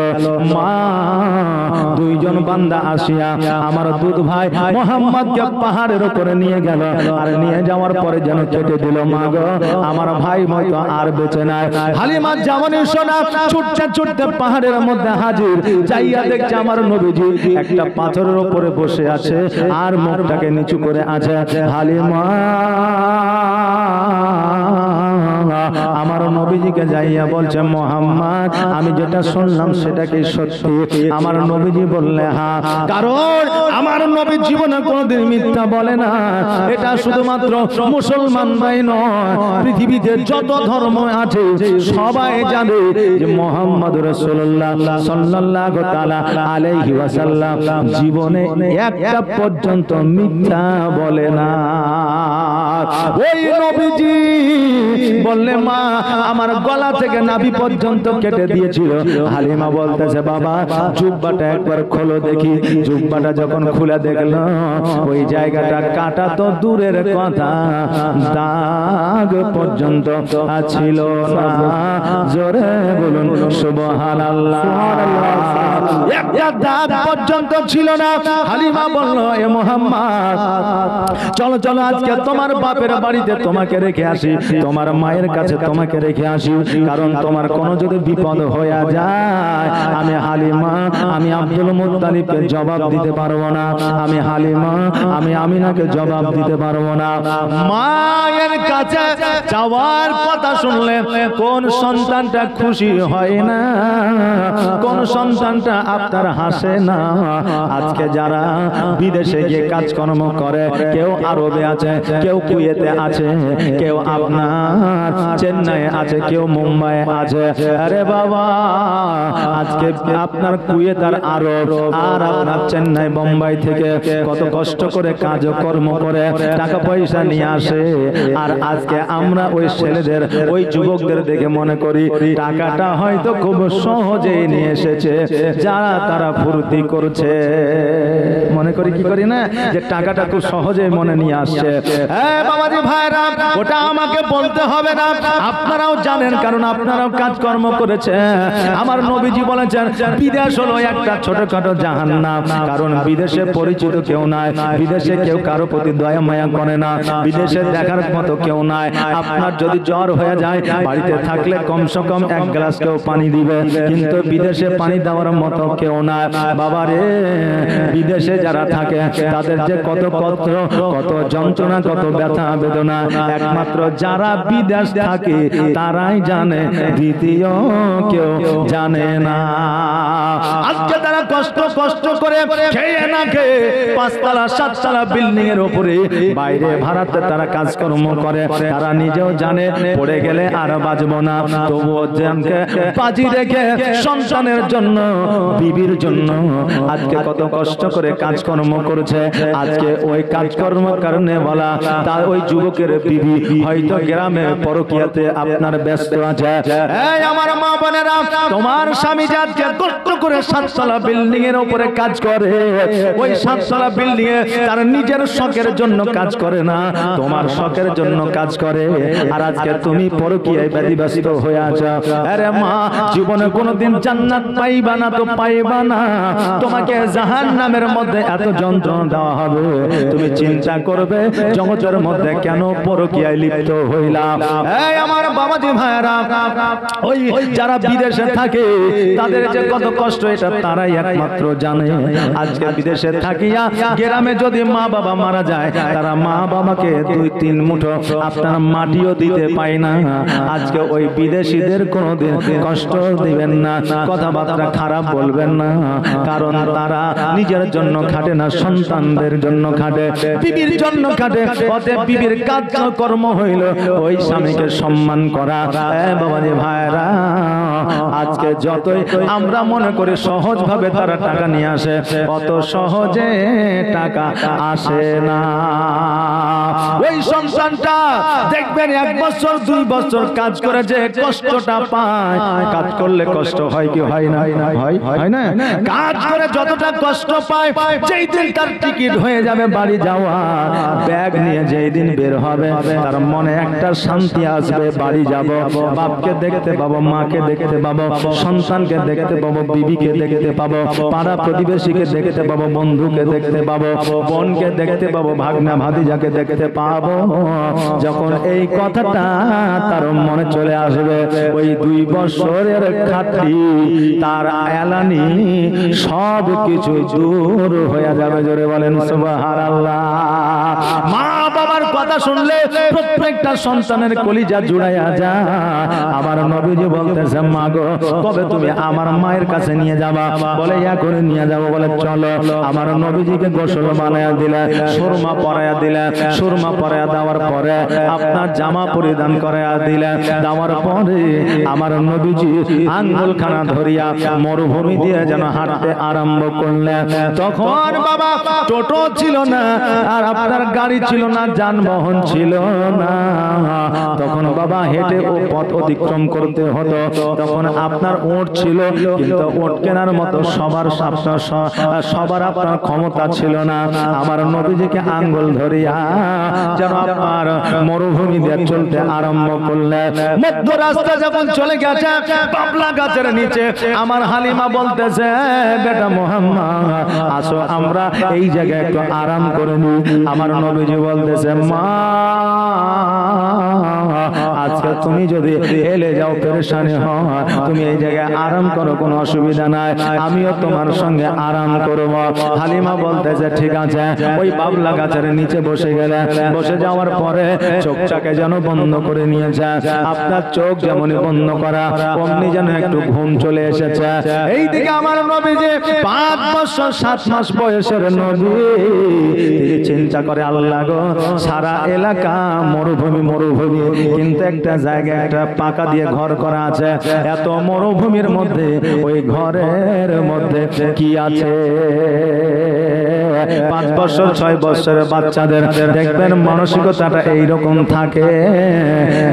মা 2 জন বান্দা আসিয়া আমার দুধ ভাই মুহাম্মদকে পাহাড়ের উপরে নিয়ে গেল, আর নিয়ে যাওয়ার পরে যেন কেটে দিল। মা গো, আমার ভাই হয়তো আর বেঁচে নাই। হালিমা যেমন শোনা ছুটতে ছুটতে পাহাড়ের মধ্যে হাজির, যাইয়া দেখছে আমার নবীজি একটা পাথরের উপরে বসে আছে আর মুখটাকে নিচু করে আছে। হালিমা আমার নবীজিকে যাইয়া বলছে, মুহাম্মদ আমি যেটা শুনলাম সেটা কি সত্যি? আমার নবীজি বললে হ্যাঁ, কারণ আমার নবী জীবনে কোনোদিন মিথ্যা বলে না। এটা শুধুমাত্র মুসলমানরাই নয়, পৃথিবীতে যত ধর্ম আছে সবাই জানে যে মুহাম্মদ রাসূলুল্লাহ সাল্লাল্লাহু তাআলা আলাইহি ওয়াসাল্লাম জীবনে একটা পর্যন্ত মিথ্যা বলে না। ওই নবীজি বললে মা আমার গলা থেকে নাভি পর্যন্ত কেটে দিয়েছিল। হালিমা বলতেছে বাবা জুব্বাটা একবার খোলো দেখি। জুব্বাটা যখন খুলে দেখলো ওই জায়গাটা কাটা তো দূরের কথা, দাগ পর্যন্ত ছিল না। জোরে বলুন সুবহানাল্লাহ। একটা দাগ পর্যন্ত ছিল না। হালিমা বলল এ মুহাম্মদ চলো চলো আজকে তোমার বাপের বাড়িতে তোমাকে রেখে আসি, তোমার মায়ের কাছে তোমাকে রেখে আসি, কারণ তোমার কোনো যদি বিপদ হয়ে যায় আমি হালিমা আমি আব্দুল মুত্তালিবকে জবাব দিতে পারবো না, আমি হালিমা আমি আমিনাকে জবাব দিতে পারবো না। মায়ের কাছে যাওয়ার কথা শুনলে কোন সন্তানটা খুশি হয় না, কোন সন্তানটা আপনার হাসে না। আজকে যারা বিদেশে গিয়ে কাজকর্ম করে, কেউ আরবে আছে, কেউ কুয়েতে আছে, কেউ আপনার চেন্নাই আছে, কেউ মুম্বাই আছে। আরে বাবা আজকে আপনার কুয়েত আর আরব আর আপনার চেন্নাই বোম্বাই থেকে কত কষ্ট করে কাজ কর্ম করে টাকা পয়সা নিয়ে আসে। আর আজকে আমরা ওই ছেলেদের ওই যুবকদের দেখে মনে করি টাকাটা হয়তো খুব সহজেই নিয়ে এসেছে, যারা তারা ফুর্তি করছে। মনে করি কি করি না যে টাকাটা খুব সহজেই মনে নিয়ে আসছে। হ্যাঁ বাবাজি ভাইরা ওটা আমাকে বলতে হবে না, আপনারাও জানেন, কারণ আপনারাও কাজকর্ম করেছে। আমার নবীজি বলেছেন বিদেশ হলো একটা ছোটখাটো জাহান্নাম, কারণ বিদেশে পরিচিত কেউ নাই, বিদেশে কেউ কারো প্রতি দয়া মায়া করে না, বিদেশে দেখার মতো কেউ নাই। আপনার যদি জ্বর হয়ে যায় বাড়িতে থাকলে কমসে কম এক গ্লাস কেউ পানি দিবে, কিন্তু বিদেশে পানি দেওয়ার মতো কেউ নাই। বাবারে বিদেশে যারা থাকে তাদের যে কত কষ্ট, কত যন্ত্রণা, কত ব্যথা বেদনা একমাত্র যারা বিদেশ থাকে তারাই জানে, দ্বিতীয় কেউ জানে না। আজকে তারা কষ্ট করে খেয়ে না খেয়ে 5 তলা 7 তলা বিল্ডিং এর উপরে বাইরে ভাড়াতে তারা কাজকর্ম করে, তারা নিজেও জানে পড়ে গেলে আর বাঁচবো না, তবুও জানকে বাজি রেখে সন্তানের জন্য বিবির জন্য আজকে কত কষ্ট করে কাজকর্ম করছে। আজকে ওই কাজকর্ম কারণে বলা তার ওই যুবকের বিবি হয়তো গ্রামে পরকীয়াতে আপনার ব্যস্ত আছে। এই আমার মা বোনেরা তোমার স্বামী আজকে কষ্ট করে 7 তলা বিল্ডিং এর উপরে কাজ করে, ওই 7 তলা বিল্ডিং এ তার নিজের শখের জন্য কাজ করে না, তোমার শখের জন্য কাজ করে। আর আজকে তুমি পরকীয়ায় ব্যতিব্যস্ত হয়ে আছো। আরে মা জীবনে কোনোদিন জান্নাত পাইবা না তো পাইবা না, তোমাকে জাহান্নামের মধ্যে এত যন্ত্রণা দেওয়া হবে, তুমি চিন্তা করবে জগতের মধ্যে কেন পরকীয়ায় লিপ্ত হইলাম। এই আমার বাবাজি ভাইরা ওই যারা বিদেশে থাকে তাদের যে কত কষ্ট এটা তারাই একমাত্র জানে। আজকে বিদেশে থাকিয়া গ্রামে যদি মা বাবা মারা যায় তারা মা বাবাকে 2-3 মুঠো আপনার মাটিও দিতে পায় না। আজকে ওই বিদেশিদের কোনোদিন কষ্ট দিবেন না, কথাবার্তা খারাপ বলবেন না, কারণ তারা নিজের জন্য খাটে না, সন্তানদের জন্য খাটে, বিবির জন্য খাটে। অতএব বিবির কাজ কর্ম হইল ওই স্বামীকে সম্মান করা। বাবাজি ভাইরা আজকে যতই আমরা মনে করি সহজ ভাবে তারা টাকা নিয়ে আসে, অত সহজে টাকা আসে না। ওই সন্তানটা দেখবেন 1 বছর 2 বছর কাজ করে যে কষ্টটা পায়, কাজ করলে কষ্ট হয় কি হয় না? হয় না? কাজ করে যতটা কষ্ট পায় যেই দিন তার টিকিট হয়ে যাবে বাড়ি যাওয়া, ব্যাগ নিয়ে যেই দিন বের হবে তার মনে একটা শান্তি আসবে, বাড়ি যাব, বাপকে দেখতে পাবো, মাকে দেখতে পাবো, সন্তানকে দেখতে পাবো, বিবিকে দেখতে পাবো, পাড়া প্রতিবেশীকে দেখতে পাবো, বন্ধুকে দেখতে পাবো, বোনকে দেখতে পাবো, ভাগনা ভাতিজাকে দেখতে পাবো। যখন এই কথাটা তার মনে চলে আসবে ওই 2 বছরের খাটনি তার এলানি সব কিছু দূর হয়ে যাবে। জোরে বলেন সুবহানাল্লাহ। মা বাবার কথা শুনলে প্রত্যেকটা সন্তানের কলিজা জুড়াইয়া যায়। আমার নবীজি বলতেছে মা গো কবে তুমি আমার মায়ের কাছে নিয়ে যাবা? বলে এখন নিয়ে যাবো। বলে চলো। আমার নবীজিকে গোসল বানায়া দিলে, সুরমা পরায়া দিলে, সুরমা পরায়া দেওয়ার পরে আপনার জামা পরিধান করায়া দিলে, দেওয়ার পরে আমার নবীজি আঙ্গুল খানা ধরিয়া মরুভূমি দিয়ে যেন হাঁটতে আরম্ভ করলেন। তখন বাবা টোটো ছিল না, আর আপনার গাড়ি ছিল না, যানবাহন যানবাহন ছিল না, তখন বাবা হেঁটে ও পথ অতিক্রম করতে হতো। তখন আপনার উট ছিল, কিন্তু উট কেনার মতো সবার আপনার ক্ষমতা ছিল না। আমার নবীজিকে আঙ্গুল ধরিয়া যেন আপনার মরুভূমি দিয়ে চলতে আরম্ভ করলেন। মধ্য রাস্তা যখন চলে গেছে, বাবলা গাছের নিচে আমার হালিমা বলতেছে, বেটা মোহাম্মদ আসো আমরা এই জায়গায় একটু আরাম করে নিই। আমার নবীজি বলতেছে, মা আজকে তুমি যদি এলে যাও পেরেশানি হয়, তুমি এই জায়গায় আরাম করো, কোনো অসুবিধা নাই, আমিও তোমার সঙ্গে আরাম করব। হালিমা বলতেছে ঠিক আছে। ওই বাবলা গাছের নিচে বসে গেলে, বসে যাওয়ার পরে চোখটাকে যেন বন্ধ করে নিয়েছে। আপনার চোখ যেমনই বন্ধ করা, অমনি যেন একটু ঘুম চলে এসেছে। এই দিকে আমার নবী যে 5 বছর 7 মাস বয়সের নবী, তিনি চিন্তা করে আল্লাহ গো, সারা এলাকা মরুভূমি মরুভূমি, কিন্তু একটা জায়গায় একটা পাকা দিয়ে ঘর করা আছে। এত মরুভূমির মধ্যে ওই ঘরের মধ্যে কি আছে? 5 বছর 6 বছরের বাচ্চাদের দেখবেন মানসিকতাটা এইরকম থাকে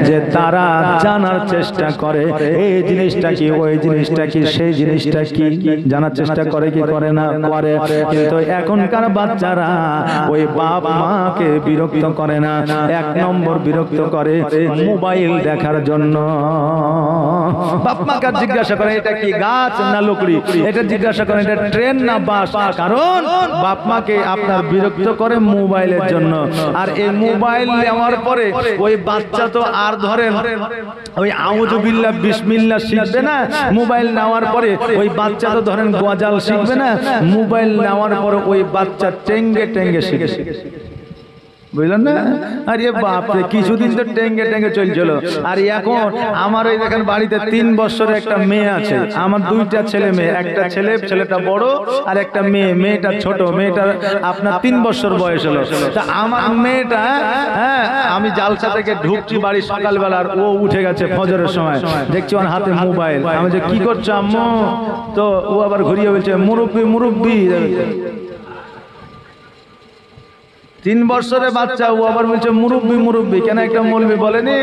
যে তারা জানার চেষ্টা করে এই জিনিসটা কি, ওই জিনিসটা কি, সেই জিনিসটা কি, জানার চেষ্টা করে কি করে না করে। কিন্তু এখনকার বাচ্চারা ওই বাপ মাকে বিরক্ত করে না, 1 নম্বর বিরক্ত করে মোবাইল দেখার জন্য। বাপ মাকে জিজ্ঞাসা করে এটা কি গাছ না লকড়ি, এটা জিজ্ঞাসা করে এটা ট্রেন না বাস, কারণ বাপ মাকে আপনার বিরক্ত করে মোবাইলের জন্য। আর এই মোবাইল নেওয়ার পরে ওই বাচ্চা তো আর ধরেন ওই আউযু বিল্লাহ বিসমিল্লাহ শিখবে না। মোবাইল নেওয়ার পরে ওই বাচ্চা তো ধরেন গজাল শিখবে না। মোবাইল নেওয়ার পরে ওই বাচ্চা টেঙ্গে টেঙ্গে শিখে, বুঝলেন না? আর এ বাপরে, কিছুদিন তো টেঙ্গে টেঙ্গে চলছিল। আর এখন আমার ওই দেখেন বাড়িতে 3 বছরের একটা মেয়ে আছে। আমার 2টা ছেলে মেয়ে, একটা ছেলে, ছেলেটা বড়, আর একটা মেয়ে, মেয়েটা ছোট। মেয়েটা আপনার 3 বছর বয়স হলো। তা আমার মেয়েটা, হ্যাঁ, আমি জালসা থেকে ঢুকছি বাড়ি সকালবেলা, আর ও উঠে গেছে ফজরের সময়, দেখছি ওর হাতে মোবাইল। আমি যে কি করছো আম্মু, তো ও আবার ঘুরিয়ে বলছে মুরব্বি মুরব্বি। 3 বছরের বাচ্চা, ও আবার বলছে মুরব্বি মুরব্বি। কেন একটা মৌলবি বলেনি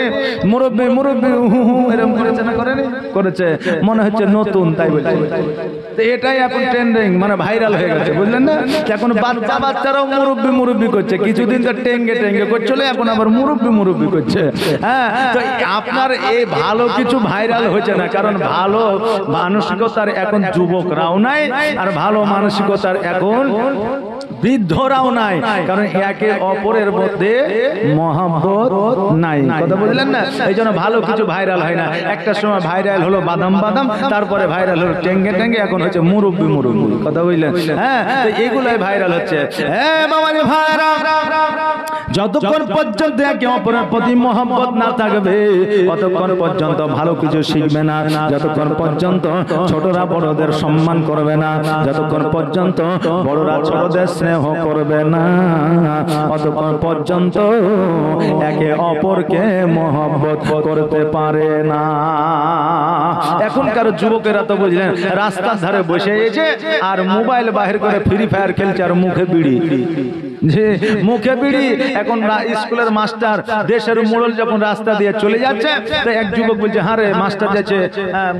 মুরব্বি মুরব্বি এরকম করেছে না? করেনি? করেছে, মনে হচ্ছে নতুন, তাই বলছে। তো এটাই এখন ট্রেন্ডিং, মানে ভাইরাল হয়ে গেছে, বুঝলেন না? এখন বাচ্চারাও মুরব্বি মুরব্বি করছে। কিছুদিন তো টেঙ্গে টেঙ্গে করছিল, এখন আবার মুরব্বি মুরব্বি করছে। হ্যাঁ, তো আপনার এই ভালো কিছু ভাইরাল হয়েছে না, কারণ ভালো মানসিকতার এখন যুবকরাও নাই, আর ভালো মানসিকতার এখন বৃদ্ধরাও নাই, কারণ একে অপরের মধ্যে মহব্বত নাই। কথা বুঝলেন না? এই জন্য ভালো কিছু ভাইরাল হয় না। একটা সময় ভাইরাল হলো বাদাম বাদাম, তারপরে ভাইরাল হলো টেঙ্গে টেঙ্গে, এখন হচ্ছে মুরব্বি মুরব্বি। কথা বুঝলেন? হ্যাঁ, তো এগুলাই ভাইরাল হচ্ছে। হ্যাঁ বাবাজি ভাইরা, যতক্ষণ পর্যন্ত একে অপরের প্রতি মহব্বত না থাকবে, ততক্ষণ পর্যন্ত ভালো কিছু শিখবে না। যতক্ষণ পর্যন্ত ছোটরা বড়দের সম্মান করবে না, যতক্ষণ পর্যন্ত বড়রা ছোটদের স্নেহ করবে না, ততক্ষণ পর্যন্ত একে অপরকে মহব্বত করতে পারে না। এখনকার যুবকেরা তো বুঝলেন, রাস্তার ধারে বসে এসে আর মোবাইল বাহির করে ফ্রি ফায়ার খেলছে, আর মুখে বিড়ি। যে মুখে বিড়ি, এখন স্কুলের মাস্টার, দেশের মোড়ল যখন রাস্তা দিয়ে চলে যাচ্ছে, তো এক যুবক বলছে, হ্যাঁ রে মাস্টার যাচ্ছে,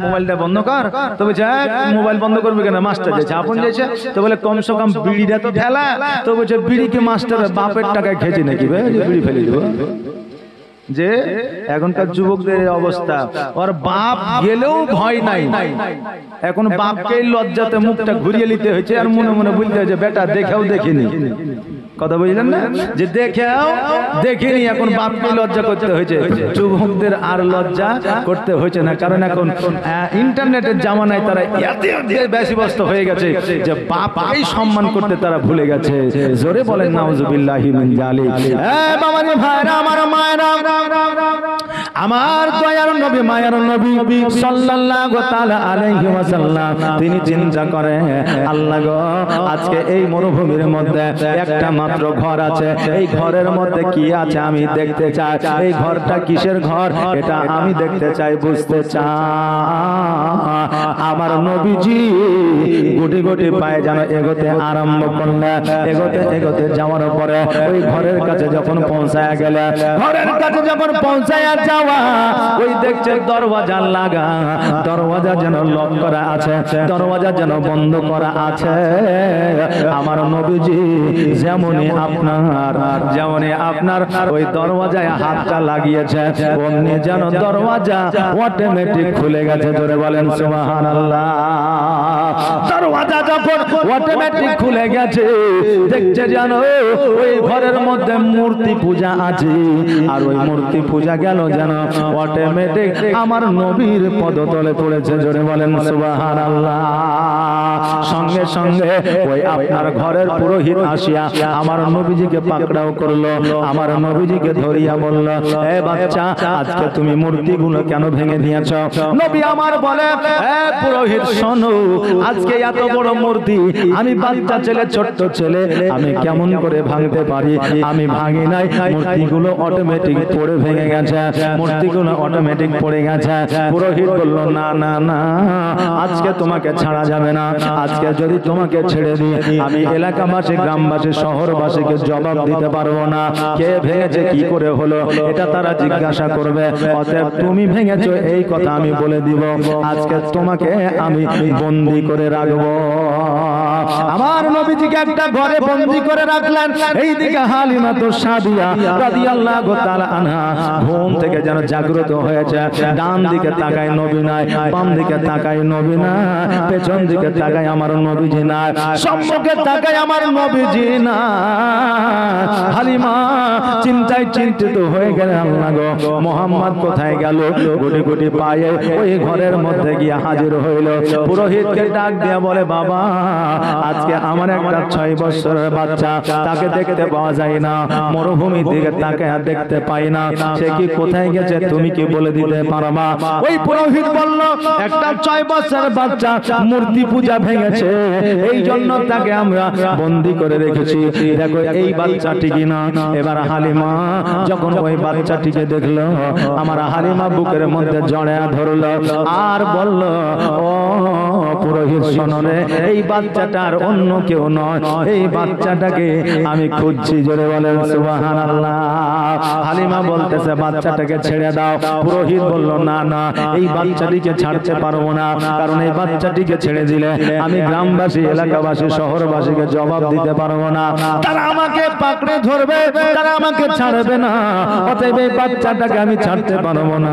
মোবাইলটা বন্ধ কর। তো বলছে মোবাইল বন্ধ করবে কেন, মাস্টার যাচ্ছে, আপন যাচ্ছে। তো বলে কমসে কম বিড়িটা তো ঠেলা। তো বলছে বিড়ি কি মাস্টার বাপের টাকায় খেয়েছে নাকি, বিড়ি ফেলে দিব। যে এখনকার যুবকদের অবস্থা, ওর বাপ গেলেও ভয় নাই। এখন বাপকে লজ্জাতে মুখটা ঘুরিয়ে নিতে হয়েছে, আর মনে মনে বলতে হয়েছে বেটা দেখেও দেখিনি। কথা বুঝলেন না? যে দেখেও দেখিনি, এখন বাপকে লজ্জা করতে হয়েছে। যুবকদের আর লজ্জা করতে হয়েছে না, কারণ এখন ইন্টারনেটের জামানায় তারা এত ব্যতিব্যস্ত হয়ে গেছে যে বাপকেই সম্মান করতে তারা ভুলে গেছে। জোরে বলেন নাউজুবিল্লাহি মিন জালিক। বাবাজি ভাইরা, আমার মায়েরা, আমার দয়ার নবী মায়ার নবী সাল্লাল্লাহু তাআলা আলাইহি ওয়াসাল্লাম তিনি চিন্তা করে আল্লাহ গো আজকে এই মরুভূমির মধ্যে একটা মাত্র ঘর আছে, এই ঘরের মধ্যে কি আছে আমি দেখতে চাই, এই ঘরটা কিসের ঘর এটা আমি দেখতে চাই, বুঝতে চাই। আমার নবীজি গুটি গুটি পায়ে যেন এগোতে আরম্ভ করলেন। এগোতে এগোতে যাওয়ার পরে ওই ঘরের কাছে যখন পৌঁছায় গেল, ঘরের কাছে যখন পৌঁছায় যাওয়া ওই দেখছে দরওয়াজা লাগা, দরওয়াজা যেন লক করা আছে, দরওয়াজা যেন বন্ধ করা আছে। আমার নবীজি যেমনই আপনার ওই দরওয়াজায় হাতটা লাগিয়েছে অমনি যেন দরওয়াজা অটোমেটিক খুলে গেছে। জোরে বলেন সুবহানাল্লাহ। দরওয়াজা যখন অটোমেটিক খুলে গেছে দেখছে যেন ওই ঘরের মধ্যে মূর্তি পূজা আছে, আর ওই মূর্তি পূজা গেল যেন অটোমেটিক আমার নবীর পদতলে পড়েছে। জোরে বলেন সুবহানাল্লাহ। সঙ্গে সঙ্গে ওই আপনার ঘরের পুরোহিত আসিয়া আমার নবীজিকে পাকড়াও করলো, আমার নবীজিকে ধরিয়া বলল, এ বাচ্চা আজকে তুমি মূর্তিগুলো কেন ভেঙে দিয়েছো? নবী আমার বলে, এ পুরোহিত শোনো, আজকে এত বড় মূর্তি আমি বাচ্চা ছেলে, ছোট্ট ছেলে, আমি কেমন করে ভাঙতে পারি? আমি ভাঙি নাই, মূর্তিগুলো অটোমেটিক পড়ে ভেঙে গেছে, মূর্তিগুলো অটোমেটিক পড়ে গেছে। পুরোহিত বলল, না না না, আজকে তোমাকে ছাড়া যাবে না, আজকে যদি তোমাকে ছেড়ে দিই আমি এলাকাবাসী, গ্রামবাসী, শহরবাসীকে জবাব দিতে পারবো না। কে ভেঙেছে, কি করে হলো, এটা তারা জিজ্ঞাসা করবে। অতএব তুমি ভেঙেছো এই কথা আমি বলে দিব, আজকে তোমাকে আমি বন্দি করে রাখবো। আমার নবীজিকে একটা ঘরে বন্দি করে রাখলেন। এইদিকে হালিমা তো সাদিয়া রাদিয়াল্লাহু তাআলা আনহা ঘুম থেকে যেন জাগ্রত হয়েছে। ডান দিকে তাকায় নবী নাই, বাম দিকে তাকায় নবী না, পেছন দিকে তাকায় আমার নবীজি না, সম্মুখে তাকায় আমার নবীজি না। হালিমা চিন্তায় চিন্তিত হয়ে গেলেন, আল্লাহ গো মুহাম্মদ কোথায় গেল? গুটি গুটি পায়ে ওই ঘরের মধ্যে গিয়ে হাজির হইল। পুরোহিতকে ডাক দিয়া বলে, বাবা আজকে আমার একটা 6 বছরের বাচ্চা, তাকে দেখতে পাওয়া যায় না, মরুভূমির দিকে তাকে আর দেখতে পাই না, সে কি কোথায় গেছে তুমি কি বলে দিতে পারবা? ওই পুরোহিত বলল, একটা 6 বছরের বাচ্চা মূর্তি পূজা ভেঙেছে, এই জন্য তাকে আমরা বন্দি করে রেখেছি। দেখো এই বাচ্চাটি কিনা। এবার হালিমা যখন ওই বাচ্চাটিকে দেখলো, আমার হালিমা বুকের মধ্যে জড়ায়া ধরলো আর বলল, ও পুরোহিত শোনো রে, এই বাচ্চাটার অন্য কেউ নয়, এই বাচ্চাটাকে আমি খুঁজছি। জোরে বলেন সুবহানাল্লাহ। হালিমা বলতেছে, বাচ্চাটাকে ছেড়ে দাও। পুরোহিত বলল, না না, এই বাচ্চাটিকে ছাড়তে পারবো না, কারণ এই বাচ্চাটিকে ছেড়ে দিলে আমি গ্রামবাসী, এলাকাবাসী, শহরবাসীকে জবাব দিতে পারবো না, তারা আমাকে পাকড়ে ধরবে, তারা আমাকে ছাড়বে না, অতএব এই বাচ্চাটাকে আমি ছাড়তে পারবো না।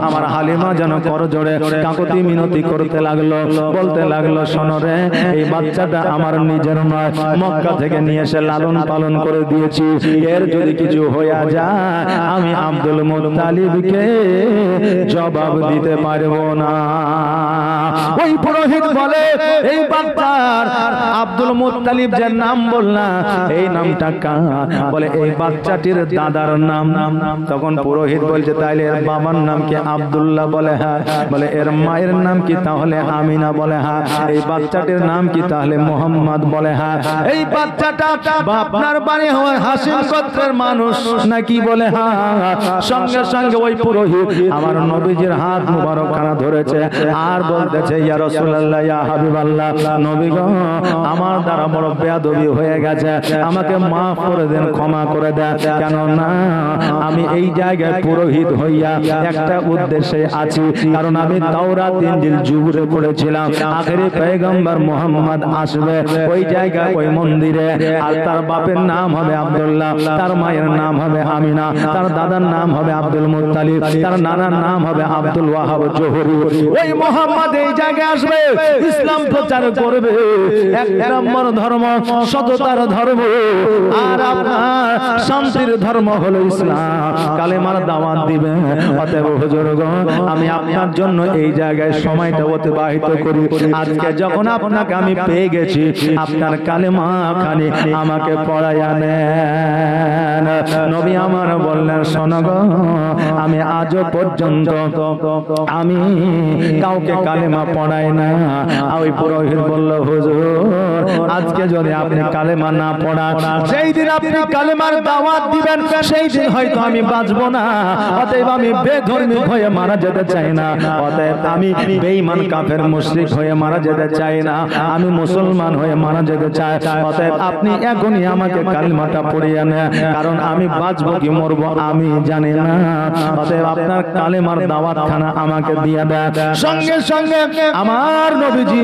আমার হালিমা যেন করজোড়ে কাকুতি মিনতি করতে লাগলো, বলতে লাগলো, শোনো রে, এই বাচ্চাটা আমার নিজের নয়, মক্কা থেকে নিয়ে এসে লালন পালন করে দিয়েছি, এর যদি কিছু হয়ে যায় আমি আব্দুল মুত্তালিবকে জবাব দিতে পারবো না। ওই পুরোহিত বলে, এই বাচ্চার আব্দুল মুত্তালিব যে নাম বললা, এই নামটা কার? বলে এই বাচ্চাটির দাদার নাম। তখন পুরোহিত বলছে, তাইলে এর বাবার নাম কি? আব্দুল্লাহ। বলে হ্যাঁ। বলে এর মায়ের নাম কি? তাহলে আমিনা। বলে হ্যাঁ। এই বাচ্চাটির নাম কি? তাহলে মোহাম্মদ। বলে হ্যাঁ। এই বাচ্চাটা আপনার বাড়ি হয় হাসিম গোত্রের মানুষ নাকি? বলে হ্যাঁ। সঙ্গে সঙ্গে ওই পুরোহিত আমার নবীজির হাত মুবারক খানা ধরেছে আর বলতেছে, ইয়া রাসূলুল্লাহ, ইয়া হাবিবাল্লাহ, নবী গো, আমার দ্বারা বড় বেয়াদবি হয়ে গেছে, আমাকে মাফ করে দেন, ক্ষমা করে দেন। কেন না আমি এই জায়গায় পুরোহিত হইয়া একটা উদ্দেশ্যে আছি, কারণ আমি তাওরাত, ইনজিল, জুবুরে পড়েছিলাম আখেরি পয়গম্বর মুহাম্মদ আসবে ওই জায়গায়, ওই মন্দিরে, আর তার বাপের নাম হবে আব্দুল্লাহ, তার মায়ের নাম হবে আমিনা, তার দাদার নাম হবে আব্দুল মুত্তালিব, তার নানার নাম হবে আব্দুল ওয়াহাব জোহরি। ওই মুহাম্মদ এই জায়গায় আসবে, ইসলাম প্রচার করবে, এক নম্বর ধর্ম সততার ধর্ম, আর আপনার শান্তির ধর্ম হলো ইসলাম, কালেমার দাওয়াত দিবে। অতএব হুজুর গো, আমি আপনার জন্য এই জায়গায় সময়টা অতিবাহিত করি, আজকে যখন আপনাকে আমি পেয়ে গেছি, আপনার কালেমা খানি আমাকে পড়াইয়া নেন। নবী আমার বললেন, শোনো গো, আমি আজও পর্যন্ত আমি কাউকে কালেমা পড়াই না। ওই পুরোহিত বলল, হুজুর আজকে যদি আপনি কালেমা না পড়ান, সেই দিন আপনি কালেমার দাওয়াত দিবেন, সেই দিন হয়তো আমি বাঁচবো না। অতএব আমি বেধর্মী হয়ে মারা যেতে চাই না, অতএব আমি বেঈমান কাফের মুশরিক হয়ে মারা যেতে চাই না, আমি মুসলমান হয়ে মারা যেতে চাই। অতএব আপনি এখনই আমাকে কালেমাটা পড়িয়ে নেন, কারণ আমি বাঁচবো কি মরবো আমি জানি না। অতএব আপনার কালেমার দাওয়াতখানা আমাকে দিয়ে দেন। সঙ্গে সঙ্গে আমার নবীজি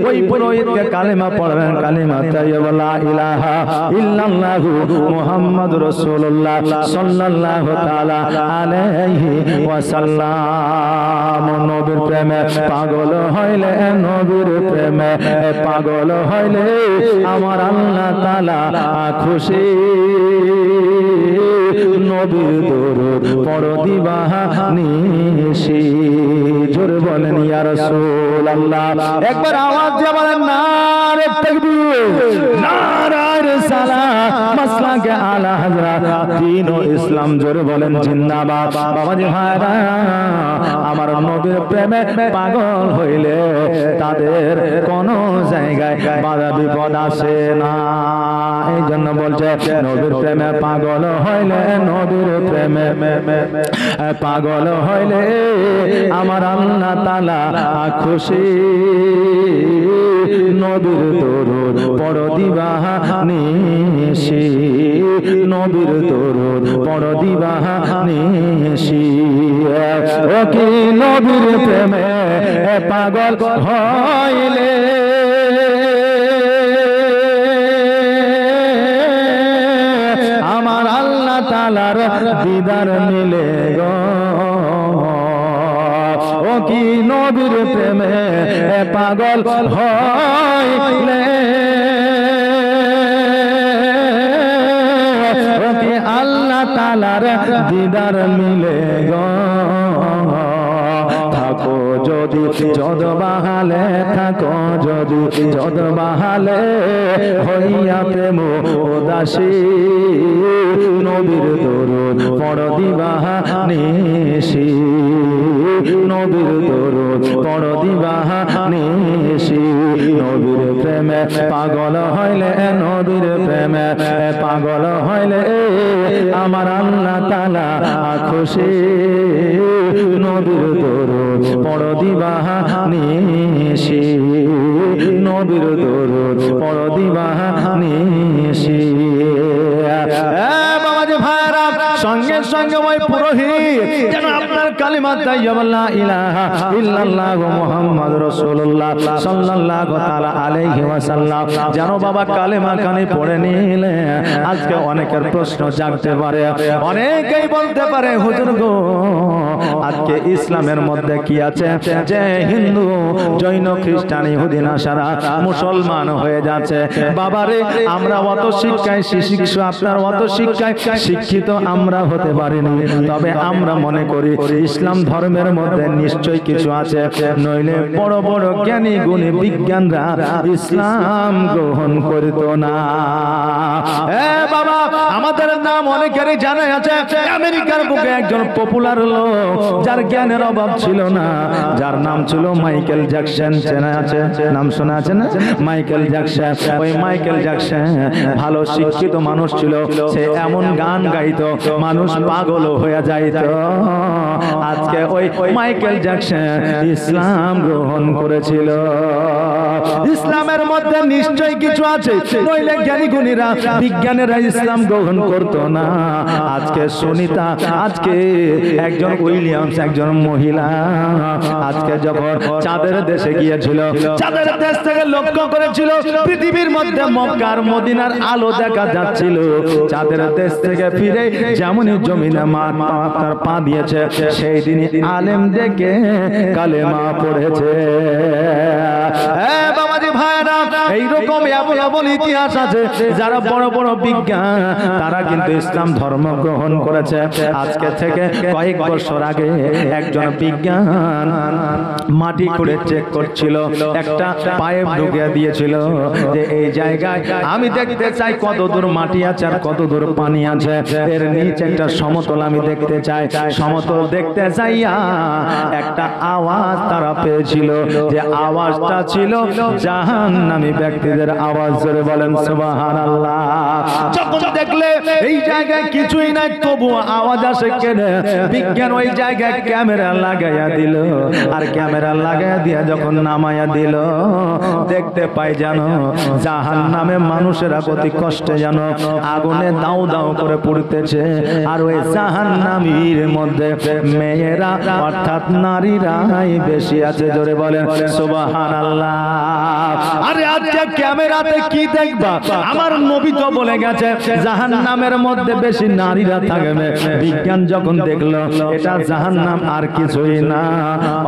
ওই পুরোহিতকে কালেমা পড়ালেন, কালেমা তাইয়্যিবা লা ইলাহা ইল্লাল্লাহু মুহাম্মাদুর রাসূলুল্লাহ সাল্লাল্লাহু তাআলা আলাইহি ওয়াসাল্লাম। নবীর প্রেমে পাগল হইলে, নবীর প্রেমে পাগল হইলে আমার আল্লাহ তাআলা খুশি। নবীর দরুদ পড়ো দিবানিশি। জোরে বলেন ইয়া রাসূলুল্লাহ। একবার আওয়াজ দিয়ে বলেন, নারে তাকবীর, নারে রিসালাত, মাসলাকে আলা হযরত দ্বীন ও ইসলাম। জোরে বলেন জিন্দাবাদ। বাবাজি ভাইরা, আমার নবীর প্রেমে পাগল হইলে তাদের কোন জায়গায় বাধা বিপদ আসে না। এই জন্য বলছে, নবীর প্রেমে পাগল হইলে, নবীর প্রেমে পাগল হইলে আমার আল্লাহ তাআলা খুশি। নবীর দরুদ পড়ো দিবানিশি, নবীর দরুদ পড়ো দিবানিশি। ও কি নবীর প্রেমে পাগল হইলে আমার আল্লাহ তাআলার দিদার মিলে গো। ও কি নবীর প্রেমে পাগল হইলে ও কি আল্লাহ তাআলার দিদার মিলে গো। থাকো যদি যদ বাহালে, থাকো যদি যদ বাহালে হইয়া প্রেম উদাসী। নবীর দরুদ পড়ো দিবানিশি, নবীর দরুদ পড়ো দিবানিশি। নবীর প্রেমে পাগল হইলে, নবীর প্রেমে পাগল হইলে আমার আল্লাহ তাআলা খুশি। নবীর দরুদ পড়ো দিবানিশি, নবীর দরুদ পড়ো দিবানিশি। বাবাজি ভাইরা, সঙ্গে সঙ্গে ওই পুরোহিত যেন আপনার কালিমা তাইয়্যিবা লা ইলাহা ইল্লাল্লাহু মুহাম্মাদুর রাসূলুল্লাহ সাল্লাল্লাহু তাআলা আলাইহি ওয়াসাল্লাম যেন বাবা কালিমা খানি পড়ে নিলে। আজকে অনেকের প্রশ্ন জাগতে পারে, অনেকেই বলতে পারে, হুজুর গো আজকে ইসলামের মধ্যে কি আছে যে হিন্দু, জৈন, খ্রিস্টান, ইহুদি, নাসারা মুসলমান হয়ে যাচ্ছে? বাবারে, আমরা অত শিক্ষায় শিক্ষিত, আপনার অত শিক্ষায় শিক্ষিত আমরা হতে পারিনি, তবে আমরা মনে করি ইসলাম ধর্মের মধ্যে নিশ্চয়ই কিছু আছে, নইলে বড় বড় জ্ঞানী গুণী বিজ্ঞানরা ইসলাম গ্রহণ করত না। বাবা, আমাদের নাম অনেকেরই জানা আছে। আমেরিকার বুকে একজন পপুলার লোক, যার জ্ঞানের অভাব ছিল না, যার নাম ছিল মাইকেল জ্যাকসন। চেনা আছে? নাম শোনা আছে না? Michael Jackson. ওই মাইকেল জ্যাকসন ভালো শিক্ষিত মানুষ ছিল, সে এমন গান গাইতো মানুষ পাগল হয়ে যাইত। আজকে ওই মাইকেল জ্যাকসন ইসলাম গ্রহণ করেছিল। ইসলামের মধ্যে নিশ্চয়ই কিছু আছে, নইলে জ্ঞানী গুণীরা বিজ্ঞানীরা ইসলাম গ্রহণ করতো না। আজকে সুনিতা, আজকে একজন উইলিয়ামস, একজন মহিলা আজকে যখন চাঁদের দেশে গিয়েছিল, চাঁদের দেশ থেকে লক্ষ্য করেছিল পৃথিবীর মধ্যে মক্কার মদিনার আলো দেখা যাচ্ছিল। চাঁদের দেশ থেকে ফিরে যেমনই জমিনে তার পা দিয়েছে, সেই দিনই আলেম দেখে কালেমা পড়েছে। বাবাজি ভাইরা, এইরকম এমন এমন ইতিহাস আছে যারা বড় বড় বিজ্ঞান তারা কিন্তু ইসলাম ধর্ম গ্রহণ করেছে। আজকে থেকে কয়েক বছর আগে একজন বিজ্ঞান মাটি খুঁড়ে চেক করছিল, একটা পাইপ ঢুকিয়ে দিয়েছিল যে এই জায়গায় আমি দেখতে চাই কত দূর মাটি আছে আর কত দূর পানি আছে, এর নিচে একটা সমতল আমি দেখতে চাই। সমতল দেখতে চাইয়া একটা আওয়াজ তারা পেয়েছিল, যে আওয়াজটা ছিল জাহান্নামী ব্যক্তিদের আওয়াজ। জোরে বলেন সুবহানাল্লাহ। যখন দেখলে এই জায়গায় কিছুই নাই তবু আওয়াজ আসে কেন, বিজ্ঞান ওই জায়গায় ক্যামেরা লাগাইয়া দিল, আর ক্যামেরা লাগাইয়া দিয়া যখন নামাইয়া দিল দেখতে পাই জানো জাহান্নামে মানুষেরা অতি কষ্টে জানো আগুনে দাও দাও করে পুড়তেছে, আর ওই জাহান্নামীর মধ্যে মেয়েরা অর্থাৎ নারীরাই বেশি আছে। জোরে বলেন সুবহানাল্লাহ। আরে আজকে ক্যামেরাতে কি দেখবা, আমার নবী তো বলে গেছে জাহান্নামের মধ্যে বেশি নারীরা থাকবে। বিজ্ঞান যখন দেখলো এটা জাহান্নাম আর কিছুই না,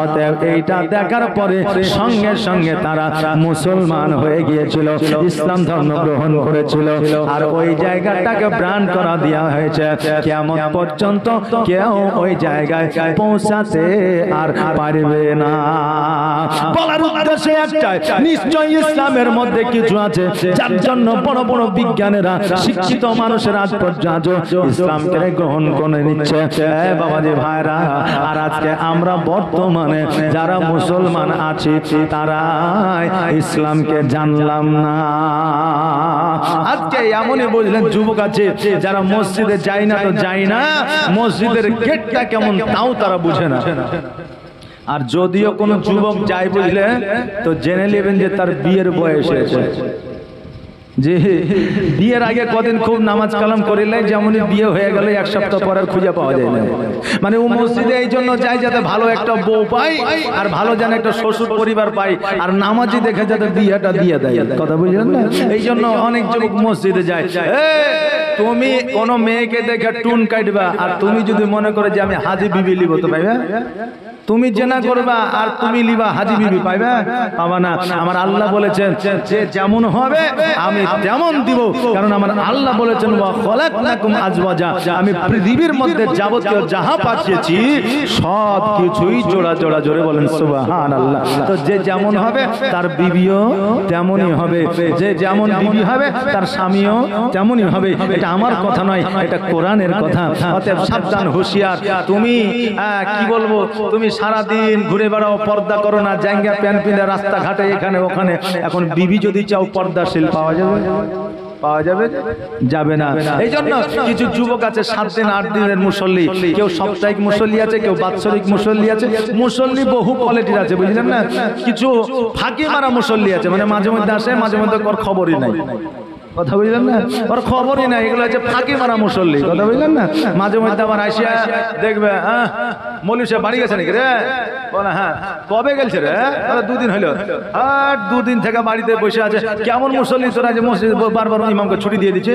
অতএব এইটা দেখার পরে সঙ্গে সঙ্গে তারা মুসলমান হয়ে গিয়েছিল, ইসলাম ধর্ম গ্রহণ করেছিল। আর ওই জায়গাটাকে ব্রান্ড করা দেওয়া হয়েছে, কিয়ামত পর্যন্ত কেউ ওই জায়গায় পৌঁছাতে আর পারবে না। বলার উদ্দেশ্য একটাই, নিশ্চয়ই ইসলামের মধ্যে কিছু আছে যার জন্য বড় বড় বিজ্ঞানীরা শিক্ষিত মানুষের আজ পর্যন্ত ইসলামকে গ্রহণ করে নিচ্ছে। বাবাজি ভাইরা, আর আজকে আমরা বর্তমানে যারা মুসলমান আছি তারা ইসলামকে জানলাম না। আজকে এমনই বুঝলেন যুবক আছে যারা মসজিদে যায় না তো যায় না, মসজিদের গেটটা কেমন তাও তারা বুঝে না। আর যদিও কোনো যুবক যায় বুঝলে তো জেনে নেবেন যে তার বিয়ের বয়স হয়েছে, যে বিয়ের আগে কদিন খুব নামাজ কালাম করিলে যেমনই বিয়ে হয়ে গেল এক সপ্তাহ পর আর খুঁজে পাওয়া যায় না। মানে ও মসজিদে এই জন্য যায় যাতে ভালো একটা বউ পাই আর ভালো যেন একটা শ্বশুর পরিবার পাই, আর নামাজি দেখে যাতে বিয়েটা দিয়ে দেয়। কথা বুঝলেন না? এই জন্য অনেক যুবক মসজিদে যায়। তুমি কোন মেয়েকে দেখে টুন কাটবা আর তুমি যদি মনে করে যে আমি হাজি বিবি লিব তো পাইবে, তুমি জেনা করবা আর তুমি লিবা হাজি বিবি পাইবে, পাবা না। আমার আল্লাহ বলেছেন যে যেমন হবে আমি তেমন দিব, কারণ আমার আল্লাহ বলেছেন ওয়া খলাকনাকুম আজওয়াজা, আমি পৃথিবীর মধ্যে যাবতীয় যাহা পাঠিয়েছি সব কিছুই জোড়া জোড়া। জোরে বলেন সুবহানাল্লাহ। তো যে যেমন হবে তার বিবিও তেমনই হবে, যে যেমন বিবি হবে তার স্বামীও তেমনই হবে। এটা আমার কথা নয়, এটা কোরআনের কথা। অতএব সাবধান, হুঁশিয়ার। তুমি কি বলবো, তুমি সারাদিন ঘুরে বেড়াও, পর্দা করো না, জাঙ্গা প্যান্ট পিনে রাস্তাঘাটে এখানে ওখানে। এখন বিবি যদি চাও পর্দাশীল পাওয়া যাবে? পাওয়া যাবে? যাবে না। এই জন্য কিছু যুবক আছে 7 দিন 8 দিনের মুসল্লি, কেউ সাপ্তাহিক মুসল্লি আছে, কেউ বাৎসরিক মুসল্লি আছে। মুসল্লি বহু কোয়ালিটির আছে, বুঝলেন না? কিছু ফাঁকি মারা মুসল্লি আছে, মানে মাঝে মধ্যে আসে মাঝে মধ্যে ওর খবরই নাই। কথা বুঝলেন না? ওর খবরই নাই, এগুলো হচ্ছে ফাঁকি মারা মুসল্লি। কথা বুঝলেন না? মাঝে মধ্যে আবার আসিয়া দেখবে মৌলভী সাহেব বাড়ি গেছে নাকি রে, বলে হ্যাঁ কবে গেছে রে, 2 দিন হইলো। আর 2 দিন থেকে বাড়িতে বসে আছে। কেমন মুসল্লি তোরা যে মসজিদ বারবার ইমামকে ছুটি দিয়ে দিচ্ছে,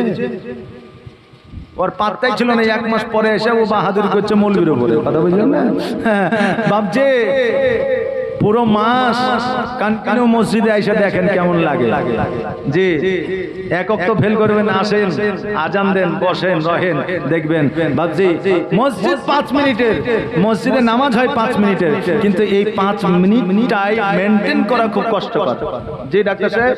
ওর পাত্তাই ছিল না। 1 মাস পরে এসে ও বাহাদুরি করছে মৌলভীর উপরে। কথা বুঝলেন না? ভাবছে পুরো মাস কন্টিনিউ মসজিদে এসে দেখেন কেমন লাগে। জি, একক তো ফেল করবেন, আসেন আজান দেন, বসেন রহেন, দেখবেন। ভাবছি মসজিদ 5 মিনিটের, মসজিদে নামাজ হয় 5 মিনিটের, কিন্তু এই 5 মিনিটটাই মেনটেন করা খুব কষ্টকর। জি ডাক্তার সাহেব,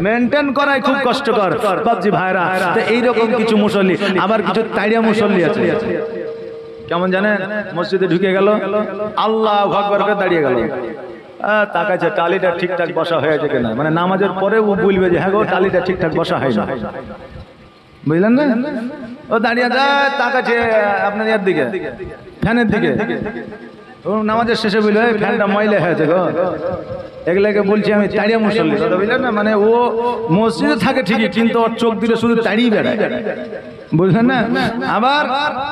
মেনটেন করাই খুব কষ্টকর। ভাবছি ভাইরা, তো এইরকম কিছু মুসল্লি, আবার কিছু তাইড়া মুসল্লি আছে। কেমন জানেন? মসজিদে ঢুকে গেল, আল্লাহু আকবার করে দাঁড়িয়ে গেল, তাকাচ্ছে টালিটা ঠিকঠাক বসা হয়েছে কিনা। মানে নামাজের পরে ও বলবে যে হ্যাঁ গো টালিটা ঠিকঠাক বসা হয় না। বুঝলেন না? ও দাঁড়িয়ে যায়, তাকাচ্ছে আপনার ইয়ার দিকে, ফ্যানের দিকে। ও নামাজের শেষে বলবে ফ্যানটা ময়লা হয়েছে গো। এগুলাকে বলছি আমি তাড়িয়া মুসল্লি। কথা বুঝলেন না? মানে ও মসজিদে থাকে ঠিকই, কিন্তু ওর চোখ দিলে শুধু তাড়িয়ে বেড়ায়। বুঝলেন না? আবার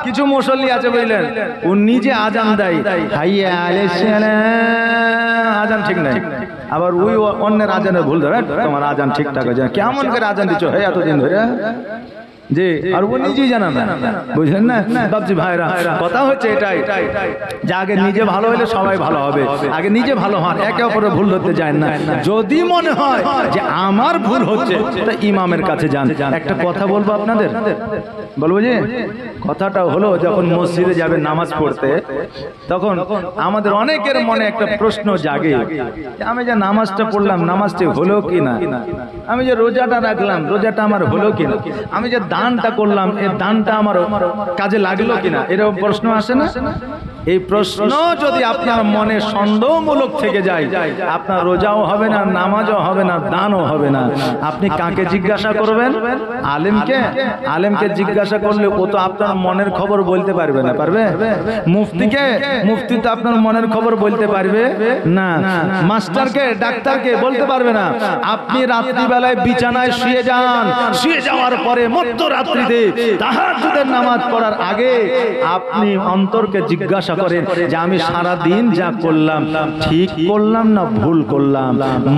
কিছু মুসল্লি আছে বুঝলেন, ও নিজে আজান দেয়, হাইয়া আলাইহিস সালাম, আজান ঠিক নাই। আবার ওই অন্যের আজানের ভুল ধরে তোমার আজান ঠিকঠাক হয়ে যায়। কেমন করে আজান দিচ্ছ হে এতদিন ধরে? জি, আর ও নিজেই জানা না, বুঝলেন না বাবজি ভাইরা? কথা হচ্ছে এটাই যে আগে নিজে ভালো হলে সবাই ভালো হবে, আগে নিজে ভালো হন, একে অপরের ভুল ধরতে যায় না। যদি মনে হয় যে আমার ভুল হচ্ছে তো ইমামের কাছে যান। একটা কথা বলবো আপনাদের, বলবো যে কথাটা হলো, যখন মসজিদে যাবে নামাজ পড়তে, তখন আমাদের অনেকের মনে একটা প্রশ্ন জাগে, আমি যে নামাজটা পড়লাম নামাজটি হলো কিনা, আমি যে রোজাটা রাখলাম রোজাটা আমার হলো কিনা, আমি যে দানটা করলাম এই দানটা আমার কাজে লাগলো কিনা, এরকম প্রশ্ন আসে না? এই প্রশ্ন যদি আপনার মনে সন্দেহমূলক থেকে যায়, আপনার রোজাও হবে না, নামাজও হবে না, দানও হবে না। আপনি কাকে জিজ্ঞাসা করবেন? আলেমকে। আলেমকে জিজ্ঞাসা করলে ও তো আপনার মনের খবর বলতে পারবে না, পারবে? মুফতিকে, মুফতি তো আপনার মনের খবর বলতে পারবে না। মাস্টারকে, ডাক্তারকে বলতে পারবে না। আপনি রাত্রিবেলায় বিছানায় শুয়ে যান, শুয়ে যাওয়ার পরে মধ্যরাত্রিতে তাহাজ্জুদের নামাজ পড়ার আগে আপনি অন্তরকে জিজ্ঞাসা করেন যে আমি সারা দিন যা করলাম ঠিক করলাম না ভুল করলাম।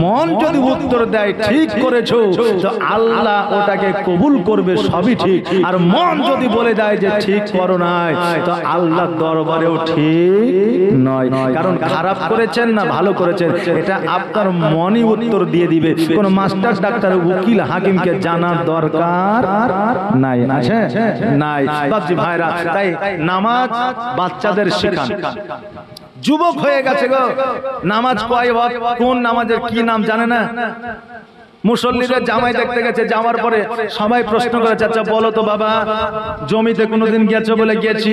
মন যদি উত্তর দেয় ঠিক করেছো, তো আল্লাহ ওটাকে কবুল করবে, সবই ঠিক। আর মন যদি বলে দেয় যে ঠিক করো নাই, তো আল্লাহর দরবারেও ঠিক নয়। কারণ খারাপ করেছেন না ভালো করেছেন এটা আপনার মনই উত্তর দিয়ে দিবে। কোন মাস্টার, ডাক্তার, উকিল, হাকিমকে জানার দরকার নাই, আছে নাই বাবজি ভাইরা? তাই নামাজ বাচ্চাদের শেখান। যুবক হয়ে গেছে গো, নামাজ কয় ওয়াক্ত, কোন নামাজের কি নাম জানে না। মুসল্লিদের জামাই দেখতে গেছে, যাওয়ার পরে সবাই প্রশ্ন করে, চাচা বলো তো বাবা, জমিতে কোনোদিন গেছো? বলে গেছি।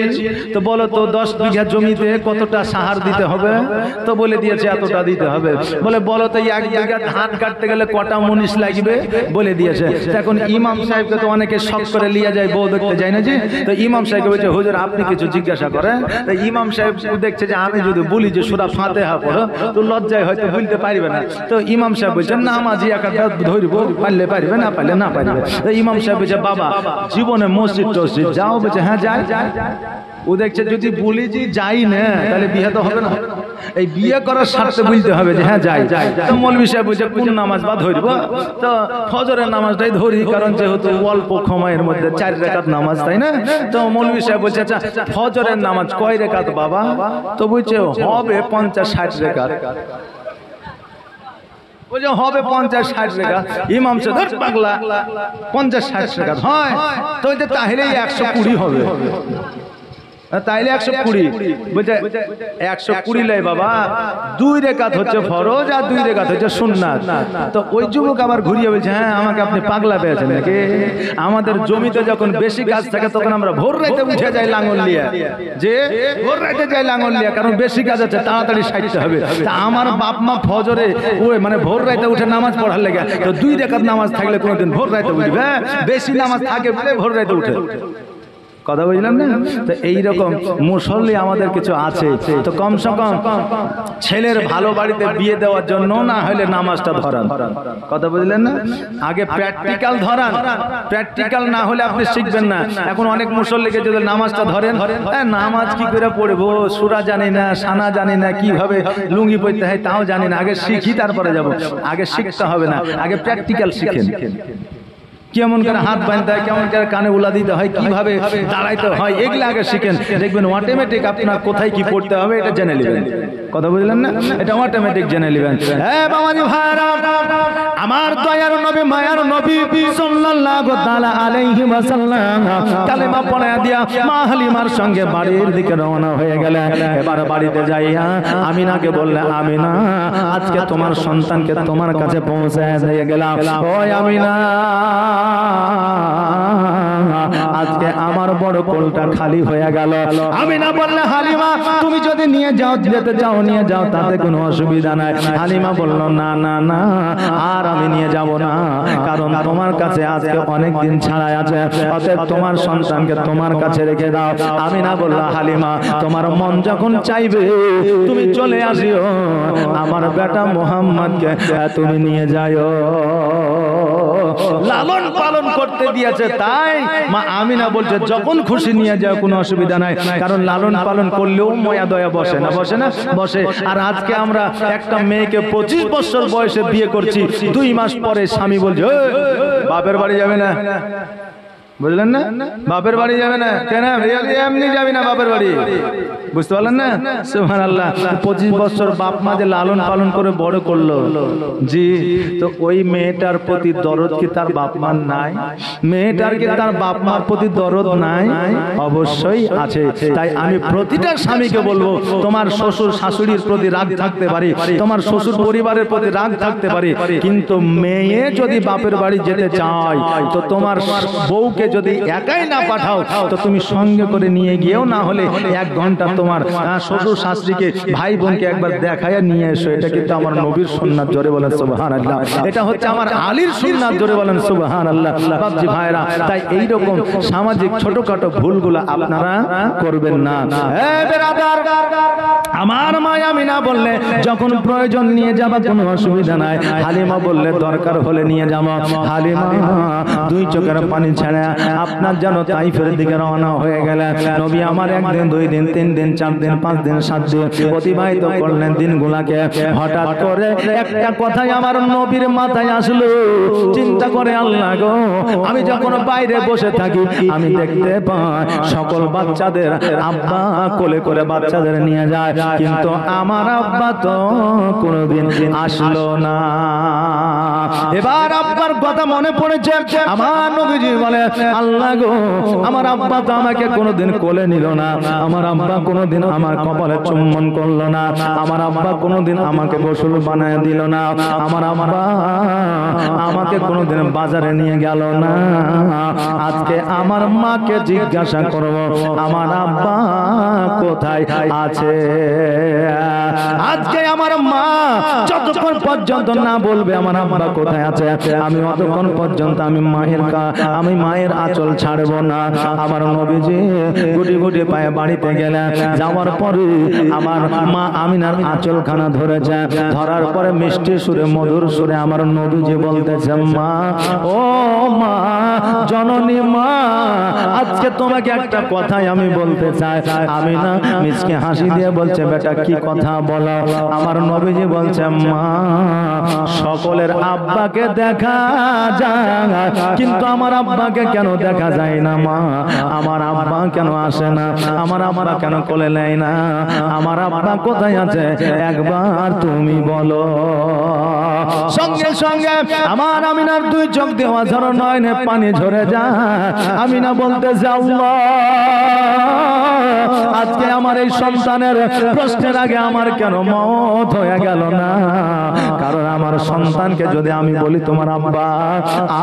তো বলো তো 10 বিঘা জমিতে কতটা সাহার দিতে হবে? তো বলে দিয়েছে এতটা দিতে হবে। বলে বলো তো 1 বিঘা ধান কাটতে গেলে কটা মুনিশ লাগবে? বলে দিয়েছে। এখন ইমাম সাহেবকে তো অনেকে শখ করে লিয়ে যায়, বউ দেখতে যায় না জি। তো ইমাম সাহেবকে বলছে হুজুর আপনি কিছু জিজ্ঞাসা করেন। তো ইমাম সাহেব দেখছে যে আমি যদি বলি যে সূরা ফাতিহা পড়ো তো লজ্জায় হয়তো বলতে পারবে না। তো ইমাম সাহেব বলছেন নামাজি একটা ধরব, পারলে পারবে, না পারলে না পারবে। ইমাম সাহেব বলছে বাবা জীবনে মসজিদ টসজিদ যাও? বলছে হ্যাঁ যাই। ও দেখছে যদি বলি যে যাই না তাহলে বিয়ে তো হবে না, এই বিয়ে করার স্বার্থে বলতে হবে যে হ্যাঁ যাই। তো মৌলভী সাহেব বলছে কোন নামাজ বা ধরবো? তো ফজরের নামাজটাই ধরি, কারণ যেহেতু অল্প সময়ের মধ্যে 4 রাকাত নামাজ, তাই না? তো মৌলভী সাহেব বলছে আচ্ছা ফজরের নামাজ কয় রাকাত বাবা? তো বলছে হবে 50-60 রাকাত। বলছে হবে 50-60 রাকাত। ইমাম সাহেব ধর পাগলা, 50-60 রাকাত হয় তো তাহলেই 120 হবে, তাইলে 120। বলছে 120 লাই বাবা, 2 রাকাত হচ্ছে ফরজ আর 2 রাকাত হচ্ছে সুন্নাত। তো ওই যুবক আবার ঘুরিয়ে বলছে হ্যাঁ আমাকে আপনি পাগলা পেয়েছেন নাকি? আমাদের জমিতে যখন বেশি কাজ থাকে তখন আমরা ভোর রাতে উঠে যাই লাঙ্গল নিয়ে, যে ভোর রাতে যাই লাঙ্গল নিয়ে, কারণ বেশি কাজ আছে তাড়াতাড়ি সাইতে হবে। তা আমার বাপ মা ফজরে ওই মানে ভোর রাতে উঠে নামাজ পড়ার লেগে, তো 2 রাকাত নামাজ থাকলে কোনোদিন ভোর রাতে উঠবে, বেশি নামাজ থাকে বলে ভোর রাতে উঠে। কথা বুঝলাম না? তো এইরকম মুসল্লি আমাদের কিছু আছে। তো কমসে কম ছেলের ভালো বাড়িতে বিয়ে দেওয়ার জন্য না হলে নামাজটা ধরান। কথা বুঝলেন না? আগে প্র্যাকটিক্যাল ধরান, প্র্যাকটিক্যাল না হলে আপনি শিখবেন না। এখন অনেক মুসল্লিকে যদি নামাজটা ধরেন, নামাজ কি করে পড়বো, সূরা জানি না, সানা জানি না, কিভাবে লুঙ্গি পরতে হয় তাও জানি না, আগে শিখি তারপরে যাব। আগে শিখতে হবে না, আগে প্র্যাকটিক্যাল শিখেন। কেমন করে হাত বাঁধতে হয়, কেমন করে কানে উলা দিতে হয়, কিভাবে দাঁড়াইতে হয়, এগুলো আগে শিখেন। দেখবেন অটোমেটিক আপনার কোথায় কি পড়তে হবে এটা জেনে নেবেন। কথা বুঝলেন না? এটা অটোমেটিক জেনে নেবেন। হ্যাঁ বাবাজি ভাইরা, আমার দয়ার নবী মায়ার নবী সাল্লাল্লাহু তাআলা আলাইহি ওয়াসাল্লাম কালেমা পড়া দিয়া মা হালিমার সঙ্গে বাড়ির দিকে রওনা হয়ে গেলেন। এবার বাড়িতে যাইয়া আমিনাকে বললেন আমিনা আজকে তোমার সন্তানকে তোমার কাছে পৌঁছায় দিয়ে গেলাম। ওই আমিনা আজকে আমার বড় কোলটা খালি হয়ে গেল। আমিনা বললে হালিমা তুমি যদি নিয়ে যাও, যেতে চাও নিয়ে যাও, তাতে কোনো অসুবিধা নাই। হালিমা বলল না না না আর আমি নিয়ে যাব না, কারণ তোমার কাছে আজকে অনেক দিন ছাড়াই আছে, অতএব তোমার সন্তানকে তোমার কাছে রেখে দাও। আমিনা বলল হালিমা তোমার মন যখন চাইবে তুমি চলে আসিও, আমার বেটা মোহাম্মদকে তুমি নিয়ে যাও। লালন পালন করতে দিয়েছে, তাই মা আমিনা বলছে যখন খুশি নিয়ে যাও, কোনো অসুবিধা নাই, কারণ লালন পালন করলেও মায়া দয়া বসে না, বসে না বসে। আর আজকে আমরা একটা মেয়েকে 25 বছর বয়সে বিয়ে করছি, 2 মাস পরে স্বামী বলছে বাপের বাড়ি যাবে না, বুঝলেন না? বাপের বাড়ি যাবে না কেন? এমনি যাবি না বাপের বাড়ি, বুঝতে পারলেন না? সুবহানাল্লাহ। 25 বছর বাপ মা যে লালন পালন করে বড় করলো, জি, তো ওই মেয়েটার প্রতি দরদ কি তার বাপ মার নাই? মেয়েটার কি তার বাপ মার প্রতি দরদ নাই? অবশ্যই আছে। তাই আমি প্রতিটা স্বামীকে বলবো, তোমার শ্বশুর শাশুড়ির প্রতি রাগ থাকতে পারে, তোমার শ্বশুর পরিবারের প্রতি রাগ থাকতে পারে, কিন্তু মেয়ে যদি বাপের বাড়ি যেতে চায় তো তোমার বউকে যদি একাই না পাঠাও তো তুমি সঙ্গে করে নিয়ে গিয়েও, না হলে 1 ঘন্টা তোমার শ্বশুর শাশুড়িকে ভাই বোনকে একবার দেখায় নিয়ে এসো। এটা কিন্তু আমার নবীর সুন্নাত, জোরে বলেন সুবহানাল্লাহ। এটা হচ্ছে আমার আলীর সুন্নাত, জোরে বলেন সুবহানাল্লাহ। বাপজি ভাইরা, তাই এই রকম সামাজিক ছোটখাটো ভুলগুলো আপনারা করবেন না। এ বেরাদার, আমার মা আমিনা বললে যখন প্রয়োজন নিয়ে যাবা কোনো অসুবিধা নাই, হালিমা বললে দরকার হলে নিয়ে যাবো। হালিমা 2 চোখের পানি ছেড়ে আপনার যেন তাইফের দিকে রওনা হয়ে গেলেন। নবী আমার 1 দিন 2 দিন 3 দিন 4 দিন 5 দিন 7 দিন অতিবাহিত করলেন দিনগুলাকে। হঠাৎ করে একটা কথাই আমার নবীর মাথায় আসলো, চিন্তা করে, আল্লাহ গো, আমি যখন বাইরে বসে থাকি আমি দেখতে পাই সকল বাচ্চাদের আব্বা কোলে করে বাচ্চাদের নিয়ে যায়, কিন্তু আমার আব্বা তো কোনোদিন আসলো না। এবার আব্বার কথা মনে পড়েছে। আমার নবীজি বলে, আল্লাহ গো, আমার আব্বা তো আমাকে কোনোদিন কোলে নিল না, আমার আব্বা কোনোদিন আমার কপালে চুম্বন করলো না, আমার আব্বা কোনোদিন আমাকে গোসল বানায় দিল না, আমার আব্বা আমাকে কোনোদিন বাজারে নিয়ে গেল না। আজকে আমার মাকে জিজ্ঞাসা করব আমার আব্বা কোথায় আছে। আজকে আমার মা যতক্ষণ পর্যন্ত না বলবে আমার আব্বা কোথায় আছে, আমি অতক্ষণ পর্যন্ত আমি মায়ের আঁচল ছাড়ব না। আমার নবীজি গুটি গুটি পায়ে বাড়িতে গেলেন। যাওয়ার পরে আমার মা আমিনার আঁচলখানা ধরেছে। ধরার পরে মিষ্টি সুরে মধুর সুরে আমার নবীজি বলতেছে, মা, ও মা, জননী মা, আজকে তোমাকে একটা কথাই আমি বলতে চাই। আমিনা মিচকে হাসি দিয়ে বলছে, বেটা কি কথা বলো? আমার নবীজি বলছে, মা, সকলের আব্বাকে দেখা যায় কিন্তু আমার আব্বাকে কেন দেখা যায় না? মা, আমার আব্বা কেন আসে না? আমার আব্বা কেন কোলে নেয় না? আমার আব্বা কোথায় আছে একবার তুমি বলো। সঙ্গে সঙ্গে আমার আমিনার 2 চোখ দেওয়া ঝরো নয়নে পানি ঝরে যায়। আমিনা বলতে যাও, আজকে আমার এই সন্তানের প্রশ্নের আগে আমার কেন মত হয়ে গেল না? কারণ আমার সন্তানকে যদি আমি বলি তোমার আব্বা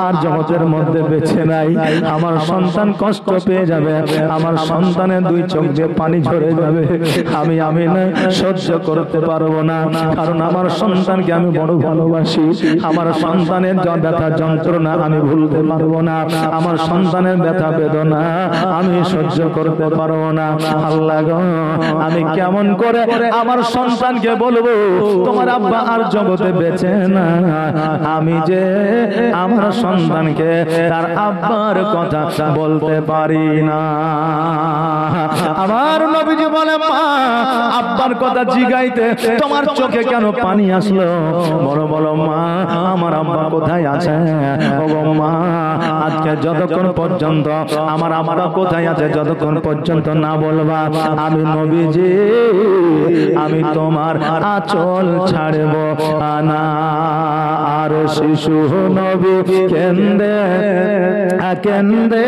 আর জগতের মধ্যে বেঁচে নাই, আমার সন্তান কষ্ট পেয়ে যাবে, আমার সন্তানের 2 চোখ দিয়ে পানি ঝরে যাবে, আমি না সহ্য করতে পারবো না। কারণ আমার সন্তানকে আমি বড় ভালোবাসি, আমার সন্তানের ব্যথা যন্ত্রণা আমি ভুলতে পারবো না, আমার সন্তানের ব্যথা বেদনা আমি সহ্য করতে পারবো না। আল্লাহ গো, আমি কেমন করে আমার সন্তানকে বলবো তোমার আব্বা আর জগতে বেঁচে না? আমি যে আমার সন্তানকে তার আব্বার কথা বলতে পারি না। আমার নবীজি বলে, মা, আব্বার কথা জিগাইতে তোমার চোখে কেন পানি আসলো? বড় বড় মা, আমার আব্বা কোথায় আছে? ও মা, আজকে যতক্ষণ পর্যন্ত আমার আব্বা কোথায় আছে যতক্ষণ পর্যন্ত না বলবা, আমি নবীজি আমি তোমার আঁচল ছাড়ব না। আর শিশু নবী কেন্দে কেন্দে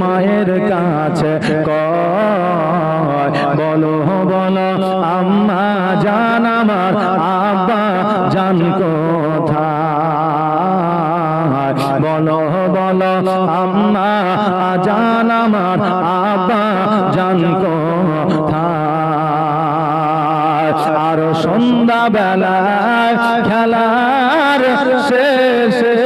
মায়ের কাছে কয়, বলো বলো আম্মা জান আমার আব্বা জান কোথায়? বলো বলো আম্মা জান আমার আব্বা জান কোথায়? আর সন্ধ্যা বেলায় খেলার শেষে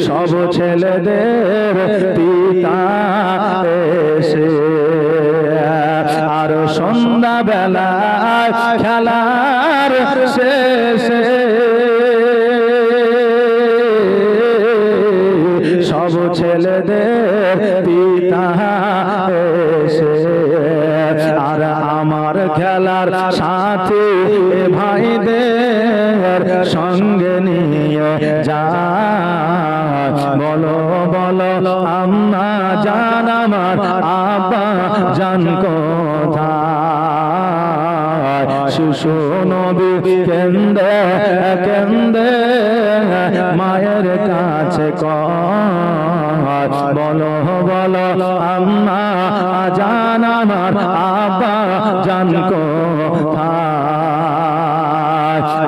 সব ছেলেদের পিতা এসে, আর সন্ধ্যা বেলায় খেলার শেষে সব ছেলেদের পিতা এসে, আর আমার খেলার সাথী ভাইদের সঙ্গে নিয়ে যায় বলো বলো আম্মা জান আমার আব্বা জান কোথায় শিশু নবী কেন্দে কেন্দে মায়ের কাছে কয় বলো বলো আম্মা জান আমার আব্বা জান কোথায়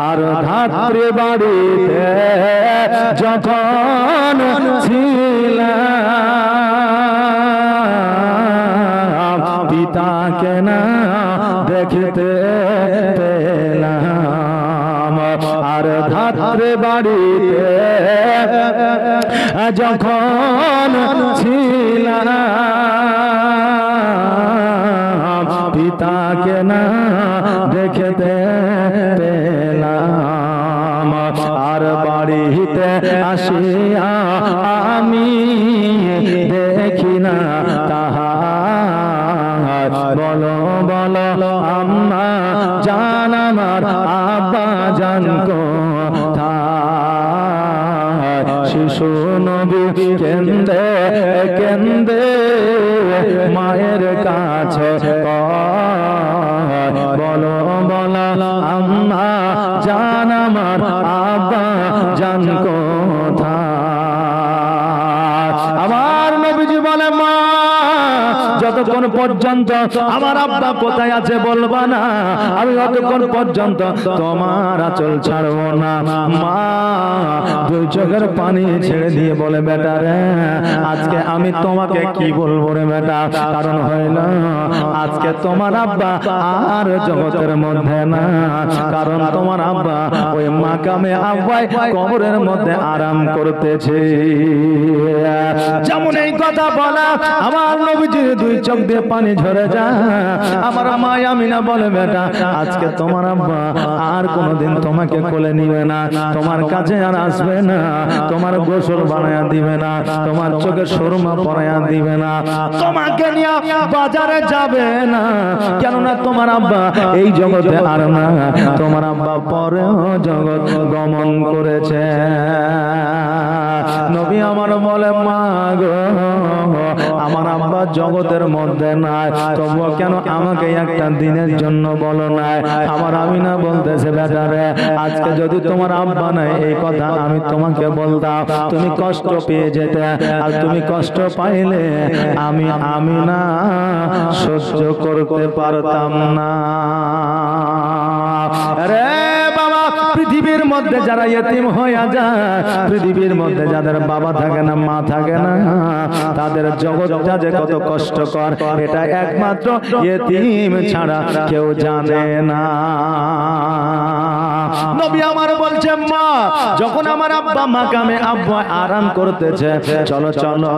আর ধাত্রী বাড়িতে যখন ছিলাম পিতাকে না দেখতে পেলাম আর ধাত্রী বাড়িতে যখন ছিলাম পিতাকে না দেখতে পেলাম আর বাড়িতে আসিয়া আমি দেখি না তাহার বলো বলো আম্মা জান আমার আব্বা জান কোথায় শিশু নবী কেন্দে কেন্দে মায়ের কাছে কয় বলো বলো আম্মা জান আমার আব্বা জান কোথায় আমার নবীজি বলে মা যতক্ষণ পর্যন্ত আমার আব্বা কোথায় আছে বলবা না আমি ততক্ষণ পর্যন্ত তোমার আঁচল ছাড়বো না মা দুই চোখের পানি ছেড়ে দিয়ে বলে বেটা রে আজকে আমি তোমাকে কি বলবো রে বেটা কারণ হইল আজকে তোমার আব্বা আর জগতের মধ্যে না কারণ তোমার আব্বা ওই মাকামে আব্বাই কবরের মধ্যে আরাম করতেছে যেমন এই কথা বলা আমার নবীজির দুই চোখ দিয়ে পানি ঝরে যায় আমার মা আমিনা বলে বেটা আজকে তোমার আব্বা আর কোনোদিন তোমাকে কোলে নিবে না তোমার কাছে আর আসবে না তোমার গোসল বানায়া দিবে না তোমার চোখে সুরমা পরায়া দিবে না তোমাকে নিয়ে বাজারে যাবে না কেননা তোমার আব্বা এই জগতে আর না তোমার আব্বা পরেও জগৎ গমন করেছে নবী আমার বলে মা গো আমার আব্বা জগতের মধ্যে নাই তবুও কেন আমাকে একটা দিনের জন্য বলো নাই আমার আমিনা বলতেছে বেটারে আজকে যদি তোমার আব্বা নাই এই কথা আমি তোমাকে বলতাম তুমি কষ্ট পেয়ে যেতে আর তুমি কষ্ট পাইলে আমি আমিনা সহ্য করতে পারতাম না রে বাবা পৃথিবীর মধ্যে যারা ইতিম হয়ে যায় পৃথিবীর মধ্যে যাদের বাবা থাকে না মা থাকে না তাদের জগৎটা যে কত কষ্টকর এটা একমাত্র ইতিম ছাড়া কেউ জানে না নবী আমার বলছে মা যখন আমার আব্বা মাকামে আব্বা আরাম করতেছে চলো চলো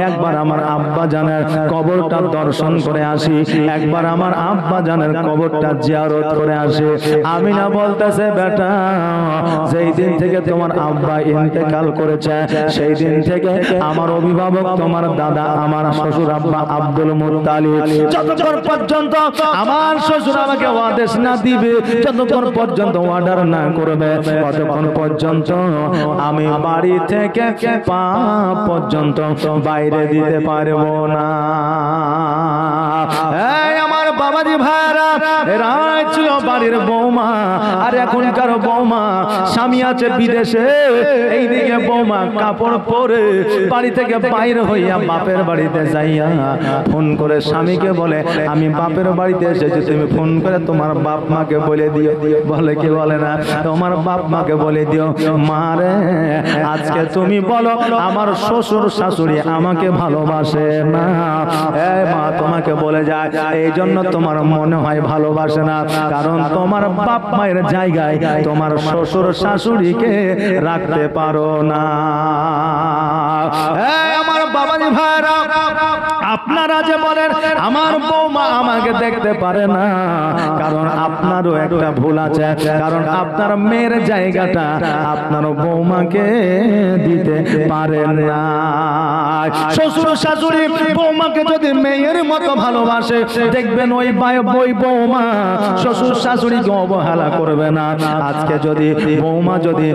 একবার আমার আব্বা জানের কবরটা দর্শন করে আসি একবার আমার আব্বা জানের কবরটা জিয়ারত করে আসি আমিনা বলতেছে বেটা যেই দিন থেকে তোমার আব্বা ইন্তেকাল করেছে সেই দিন থেকে আমার অভিভাবক তোমার দাদা আমার শ্বশুর আব্বা আব্দুল মুত্তালিব যতক্ষণ পর্যন্ত আমার শ্বশুর আমাকে আদেশ না দিবে যতক্ষণ পর্যন্ত অর্ডার না করবে ততক্ষণ পর্যন্ত আমি বাড়ি থেকে পা পর্যন্ত বাইরে দিতে পারবো না এই আমার বাবাজি ভাইরা এরা ছিল বাড়ির বৌমা আর এখনকার বৌমা স্বামী আছে বিদেশে এইদিকে বৌমা কাপড় পরে বাড়ি থেকে বাইরে হইয়া বাপের বাড়িতে যাইয়া ফোন করে স্বামীকে বলে আমি বাপের বাড়িতে এসেছি তুমি ফোন করে তোমার বাপ মাকে বলে দিও বলে কি বলে না তোমার বাপ মাকে বলে দিও মা রে আজকে তুমি বলো আমার শ্বশুর শাশুড়ি আমাকে ভালোবাসে না এই মা তোমাকে বলে যায় এই জন্য তোমার মনে হয় ভালোবাসে না কারণ তোমার বাপ মায়ের জায়গায় তোমার শ্বশুর শাশুড়িকে রাখতে পারো না। এই আমার বাবাজি ভাইরা আপনার আপনারা যে বলেন আমার বৌমা আমাকে দেখতে পারে না, কারণ আপনারও একটা ভুল আছে, কারণ আপনার মেয়ের জায়গাটা আপনার বৌমাকে দিতে পারেন না। শ্বশুর শাশুড়ি বৌমাকে যদি মেয়ের মতো ভালোবাসে, দেখবেন ওই বৌমা শ্বশুর শাশুড়িকে অবহেলা করবে না। আজকে যদি বৌমা যদি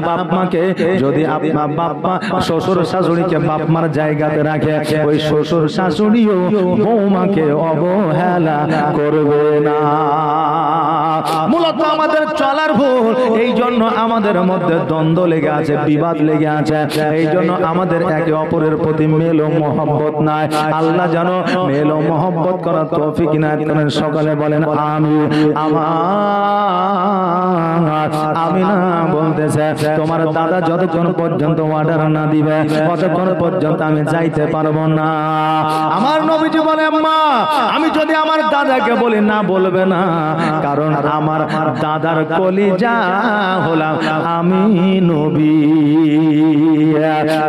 বাপ মাকে যদি আপনার বাপ্পা শ্বশুর শাশুড়িকে বাপ মার জায়গাতে রাখে, ওই শ্বশুর শাশুড়িও বৌমাকে অবহেলা করবে না। মূলত আমাদের চলার ভুল, এই জন্য আমাদের মধ্যে দ্বন্দ্ব লেগে আছে, বিবাদ লেগে আছে। এই জন্য আমাদের একে অপরের প্রতি মেল ও মহব্বত নাই। আল্লাহ জানো মেল ও মহব্বত করার তৌফিক ইনায়াত করেন। সকালে বলেন আমিন। আমি না বলতেছে তোমার দাদা যতক্ষণ পর্যন্ত অর্ডার না দিবে ততক্ষণ পর্যন্ত আমি যাইতে পারবো না। আমার নবীজি বলে আম্মা আমি যদি আমার দাদাকে বলি না বলবে না, কারণ আমার দাদার কলিজা হলাম আমি নবী।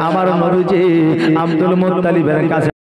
আমার নবীজি আব্দুল মুত্তালিবের কাছে